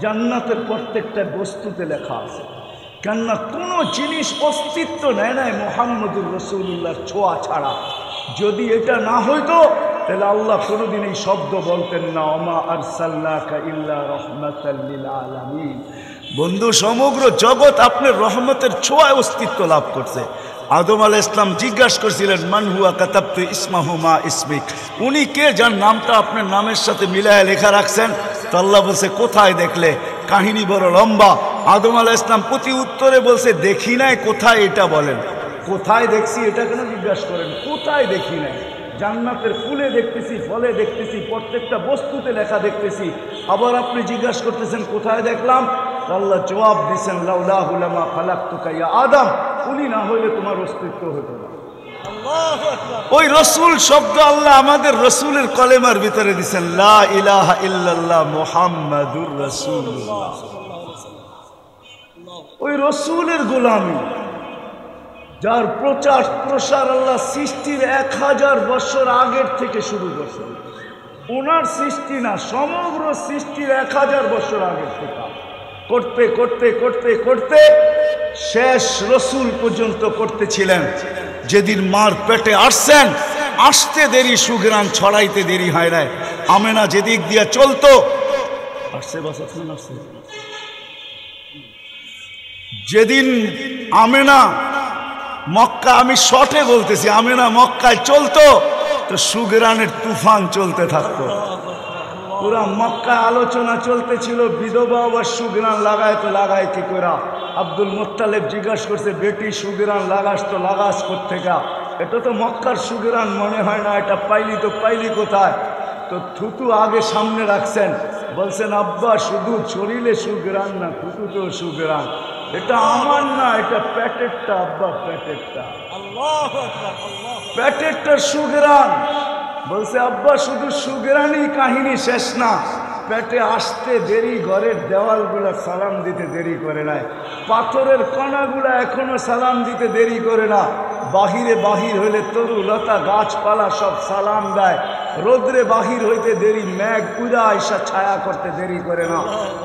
জান্নাতের প্রত্যেকটা বস্তুতে লেখা আছে। কেননা কোনো জিনিস অস্তিত্ব নেয় নাই মুহাম্মাদুর রাসূলুল্লাহর ছোঁয়া ছাড়া। যদি এটা না হইতো তাহলে আল্লাহ কোনোদিন এই শব্দ বলতেন না, ওমা আরসালনাকা ইল্লা রাহমাতাল লিল আলামিন। বন্ধু, সমগ্র জগৎ আপনার রহমতের ছোঁয়ায় অস্তিত্ব লাভ করছে। আদম আলাইহিস সালাম জিজ্ঞাসা করছিলেন, মান হুয়া কাতাবতু ইসমাহু মা ইসমিক, উনি কে যার নামটা আপনার নামের সাথে মিলায় লেখা রাখছেন? তো আল্লাহ বলছে, কোথায় দেখলে? কাহিনী বড় লম্বা। আদম আলাইহিস সালাম প্রতি উত্তরে বলছে দেখি নাই, কোথায় এটা বলেন, কোথায় দেখছি এটা কেন জিজ্ঞাসা করেন, কোথায় দেখি নাই? জান্নাতের ফুলে দেখতেছি, ফলে দেখতেছি, প্রত্যেকটা বস্তুতে লেখা দেখতেছি, আবার আপনি জিজ্ঞাসা করতেছেন কোথায় দেখলাম? আল্লাহ জবাব দিয়েছেন লাউলাহু লামা খালাকতুকা ইয়া আদম, উনি না হইলে তোমার অস্তিত্ব হতো না। ওই রসুল শব্দ আল্লাহ আমাদের রসুলের কলেমার ভিতরে দিচ্ছেন, লা ইলাহা ইল্লাল্লাহ মুহাম্মাদুর রাসূলুল্লাহ। ওই রসুলের গোলামি, যার প্রচার প্রসার আল্লাহ সৃষ্টির 1000 বছর আগের থেকে শুরু করছেন। ওনার সৃষ্টি না, সমগ্র সৃষ্টির 1000 বছর আগের থেকে করতে করতে করতে করতে শেষ রসুল পর্যন্ত করতেছিলেন। যেদিন মার পেটে আসছেন, আসতে দেরি, সুঘ্রাণ ছড়াইতে দেরি হয় নাই। আমেনা যেদিক দিয়া চলতো, আসছে বাসাচ্ছেন আসছে, যেদিন আমেনা মক্কা, আমি শর্টে বলতেছি, আমেনা মক্কায় চলতো তো সুঘ্রাণের তুফান চলতে থাকতো। পুরা মক্কা আলোচনা চলতেছিল, বিধবা আবার সুঘ্রাণ লাগায় তো লাগায় কি করে? আব্দুল মুত্তালিব জিজ্ঞাসা করছে, বেটি সুঘ্রাণ লাগাস তো লাগাস কোত্থেকা? এটা তো মক্কার সুঘ্রাণ মনে হয় না, এটা পাইলি তো পাইলি কোথায়? তো থুতু আগে সামনে রাখছেন, বলছেন আব্বা শুধু শরীরে সুঘ্রাণ না, থুতুতেও সুঘ্রাণ, এটা আমার না, এটা প্যাটেরটা আব্বা, প্যাটেরটা, প্যাটেরটার সুঘ্রাণ। বলছে আব্বা শুধু সুঘ্রাণই কাহিনী শেষ না, পেটে আসতে দেরি, ঘরের দেওয়ালগুলা সালাম দিতে দেরি করে নাই, পাথরের কণাগুলা এখনো সালাম দিতে দেরি করে না, বাহিরে বাহির হইলে তরু লতা গাছপালা সব সালাম দেয়, রোদ্রে বাহির হইতে দেরি, মেঘ পুরা আইসা ছায়া করতে দেরি করে না,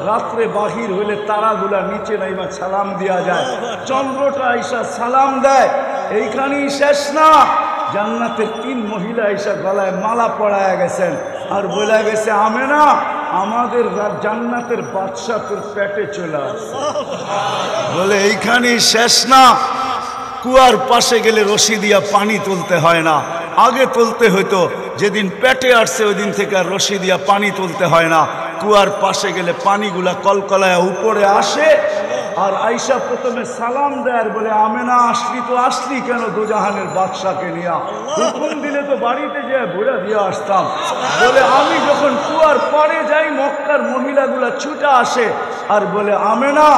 রাত্রে বাহির হইলে তারাগুলা নিচে নাইবা সালাম দেওয়া যায়, চন্দ্রটা আইসা সালাম দেয়। এইখানেই শেষ না, জান্নাতের 3 মহিলা আইসা গলায় মালা পড়ায় গেছেন আর বলে গেছে আমেনা আমাদের জান্নাতের বাদশা তোর পেটে চলে আসছে। বলে এইখানেই শেষ না, কুয়ার পাশে গেলে রশি দিয়া পানি তুলতে হয় না, আগে তুলতে হইতো, যেদিন পেটে আসছে ওই দিন থেকে আর রশি দিয়া পানি তুলতে হয় না, কুয়ার পাশে গেলে পানিগুলা কলকলায় উপরে আসে। আর আইসা প্রথমে সালাম দেয়, বলে আমেনা আসলি তো আসলি কেন দোজাহানের বাদশাকে নিয়া? হুকুম দিলে তো বাড়িতে যেয়ে ভরে দিয়ে আসতাম। বলে আমি যখন কুয়ার পরে যাই, মক্কার মহিলাগুলা ছুটে আসে আর বলে আমেনা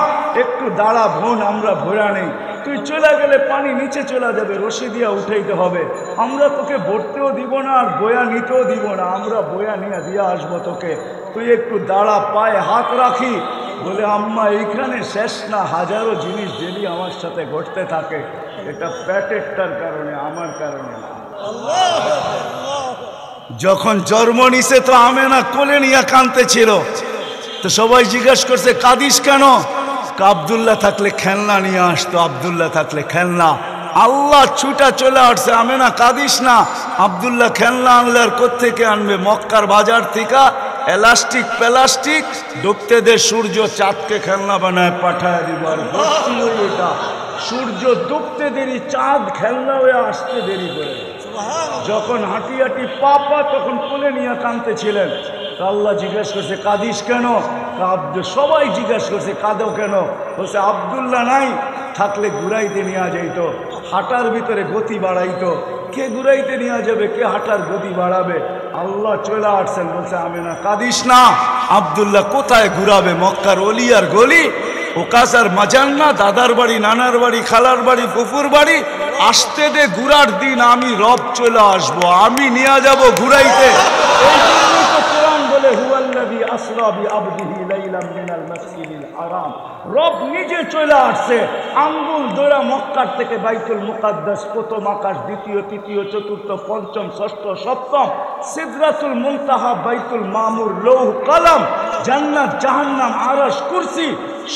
একটু দাঁড়া বোন, আমরা ভরা নেই, তুই চলে গেলে পানি নিচে চলে যাবে, রশি দিয়া উঠাইতে হবে, আমরা তোকে ভরতেও দিব না আর বয়া নিতেও দিব না, আমরা বয়া নিয়ে দিয়ে আসবো তোকে, তুই একটু দাঁড়া, পায়ে হাত রাখি। বলে আম্মা এইখানে শেষ না, হাজারো জিনিস ডেলি আমার সাথে ঘটতে থাকে, এটা প্যাটেরটার কারণে, আমার কারণে না। যখন জন্ম নিছে তো আমেনা কোলে নিয়ে কাঁদতে ছিল, তো সবাই জিজ্ঞাসা করছে কাঁদিস কেন? আব্দুল্লাহ থাকলে খেলনা নিয়ে আসতো, আব্দুল্লাহ থাকলে খেলনা। আল্লাহ ছুটা চলে আসছে, আমেনা কাঁদিস না, আব্দুল্লাহ খেলনা আনলে আর কোত্থেকে আনবে? মক্কার বাজার থেকে এলাস্টিক প্লাস্টিক ঢুকতে দে, সূর্য চাঁদকে খেলনা বানায় পাঠায় দিব। আর এটা সূর্য ডুবতে দেরি, চাঁদ খেলনা হয়ে আসতে দেরি করে। যখন হাঁটি হাঁটি পা তখন কোলে নিয়ে কাঁদতেছিলেন। আল্লাহ জিজ্ঞেস করছে কাঁদিস কেন? সবাই জিজ্ঞেস করছে কাঁদো কেন? বলছে আব্দুল্লাহ নাই, থাকলে ঘুরাইতে নিয়ে যাইতো, হাঁটার ভিতরে গতি বাড়াইতো। কে ঘুরাইতে নিয়ে যাবে, কে হাঁটার গতি বাড়াবে? আল্লাহ চলে আসছেন, বলছে আমেনা কাঁদিস না, আব্দুল্লাহ কোথায় ঘুরাবে? মক্কার অলি আর গলি, ওকাসার মাজান্না, দাদার বাড়ি, নানার বাড়ি, খালার বাড়ি, ফুফুর বাড়ি, আসতে দে ঘুরার দিন আমি রব চলে আসবো, আমি নিয়ে যাব ঘুরাইতে। রব নিজে চলে আসছে, আঙ্গুল ধরা মক্কার থেকে বাইতুল মুকাদ্দাস, প্রথম আকাশ, দ্বিতীয়, তৃতীয়, চতুর্থ, পঞ্চম, ষষ্ঠ, সপ্তম, সিদরাতুল মুনতাহা, বাইতুল মামুর, লৌহ কলম, জান্নাত, জাহান্নাম, আরশ, কুরসি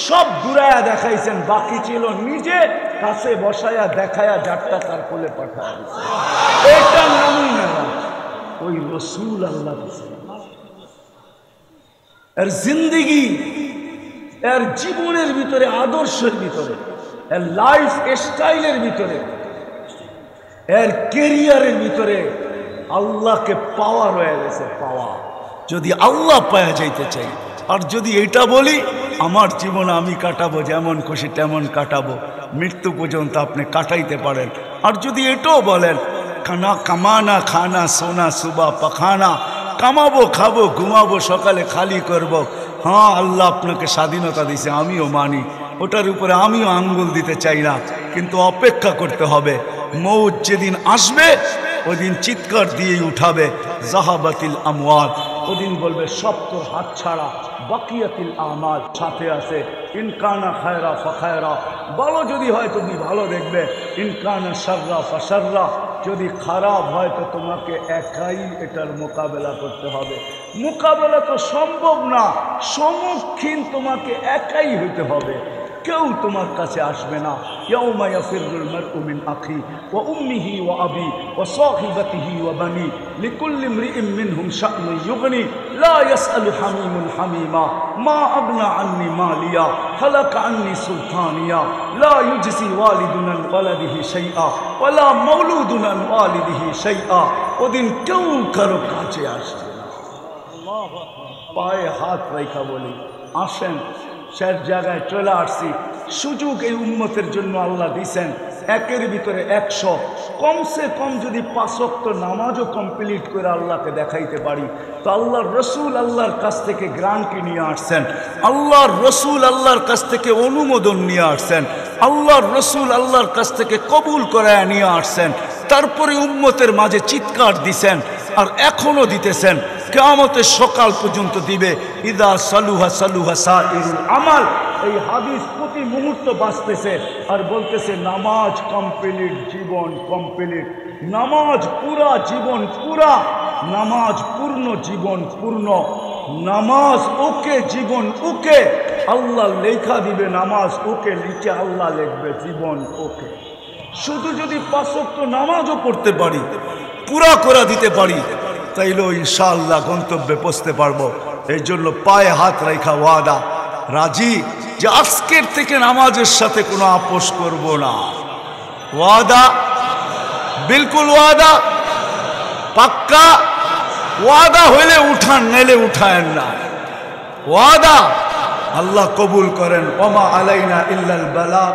সব ঘুরায়া দেখাইছেন। বাকি ছিল নিজে কাছে বসায়া দেখায়া যারটা তার কোলে পাঠায়। এটা নামই না, ওই রসুল আল্লাহ এর জিন্দিগি, এর জীবনের ভিতরে, আদর্শের ভিতরে, এর লাইফ স্টাইলের ভিতরে, এর কেরিয়ারের ভিতরে আল্লাহকে পাওয়া রয়ে গেছে। পাওয়া যদি আল্লাহ পাওয়া যাইতে চাই, আর যদি এটা বলি আমার জীবন আমি কাটাবো, যেমন খুশি তেমন কাটাবো, মৃত্যু পর্যন্ত আপনি কাটাইতে পারেন। আর যদি এটাও বলেন খানা কামানা খানা সোনা সুবা পাখানা, কামাবো খাবো ঘুমাবো সকালে খালি করব, হ্যাঁ আল্লাহ আপনাকে স্বাধীনতা দিছে, আমিও মানি, ওটার উপরে আমিও আঙ্গুল দিতে চাই না, কিন্তু অপেক্ষা করতে হবে। মৌত যেদিন আসবে ওই দিন চিৎকার দিয়েই উঠাবে, জাহাবাতিল আমওয়াল, ওদিন বলবে সব তোর হাত ছাড়া, বাকিয়াতিল আমাল, সাথে আছে ইনকানা খায়রা ফাখায়রা, ভালো যদি হয় তুমি ভালো দেখবে, ইনকানা শাররা ফাশাররা, যদি খারাপ হয় তো তোমাকে একাই এটার মোকাবেলা করতে হবে। মোকাবেলা তো সম্ভব না, সম্মুখীন তোমাকে একাই হইতে হবে, কেউ তোমার কাছে আসবে না। ইয়াউমা ইয়াফিরুল মারউ মিন আখি ওয়া উম্মিহি ওয়া আবি ওয়া সাহিবাতিহি ওয়া বানি লিকুল্লি ইমরিইন মিনহুম শা'নুন ইউগনি লা ইয়াসআলু হামিমুন হামিমা মা আগনা আন্নি মালিয়া হালাকা আন্নি সুলতানিয়া লা ইউজসি ওয়ালিদুন আন ওয়ালাদিহি শাইআ ওয়া লা মাওলুদুন আন ওয়ালিদিহি শাইআ। ওদিন কেউ কারো কাছে আসবে না। আল্লাহু আকবার। পায়ে হাত রাখা বলি আসেন, শেষ জায়গায় চলে আসছি। সুযোগ এই উম্মতের জন্য আল্লাহ দিছেন, একের ভিতরে 100, কমসে কম যদি 5 ওয়াক্ত নামাজও কমপ্লিট করে আল্লাহকে দেখাইতে পারি তো আল্লাহর রসুল আল্লাহর কাছ থেকে গ্রান্টি নিয়ে আসছেন, আল্লাহর রসুল আল্লাহর কাছ থেকে অনুমোদন নিয়ে আসছেন, আল্লাহর রসুল আল্লাহর কাছ থেকে কবুল করায় নিয়ে আসছেন, তারপরে উম্মতের মাঝে চিৎকার দিছেন আর এখনো দিতেছেন, কিয়ামতের সকাল পর্যন্ত দিবে। ইদা সালুহা সালুহা সাইরুল আমাল, এই হাদিস প্রতি মুহূর্ত বাঁচতেছে আর বলতেছে নামাজ কমপ্লিট জীবন কমপ্লিট, নামাজ পুরা জীবন পুরা, নামাজ পূর্ণ জীবন পূর্ণ, নামাজ ওকে জীবন ওকে, আল্লাহ লেখা দিবে নামাজ ওকে, লিখে আল্লাহ লিখবে জীবন ওকে। শুধু যদি 5 ওয়াক্ত নামাজও পড়তে পারি, পুরা করে দিতে পারি, তাইলেও ইনশাআল্লাহ গন্তব্যে পৌঁছতে পারবো। এই জন্য পায়ে হাত রাখা ওয়াদা, রাজি যে আজকের থেকে নামাজের সাথে কোনো আপোষ করব না। ওয়াদা, বিলকুল ওয়াদা, পাক্কা ওয়াদা হইলে উঠান, নাইলে উঠায়েন না। ওয়াদা, আল্লাহ কবুল করেন। ওমা আলাইনা ইল্লাল বালাগ।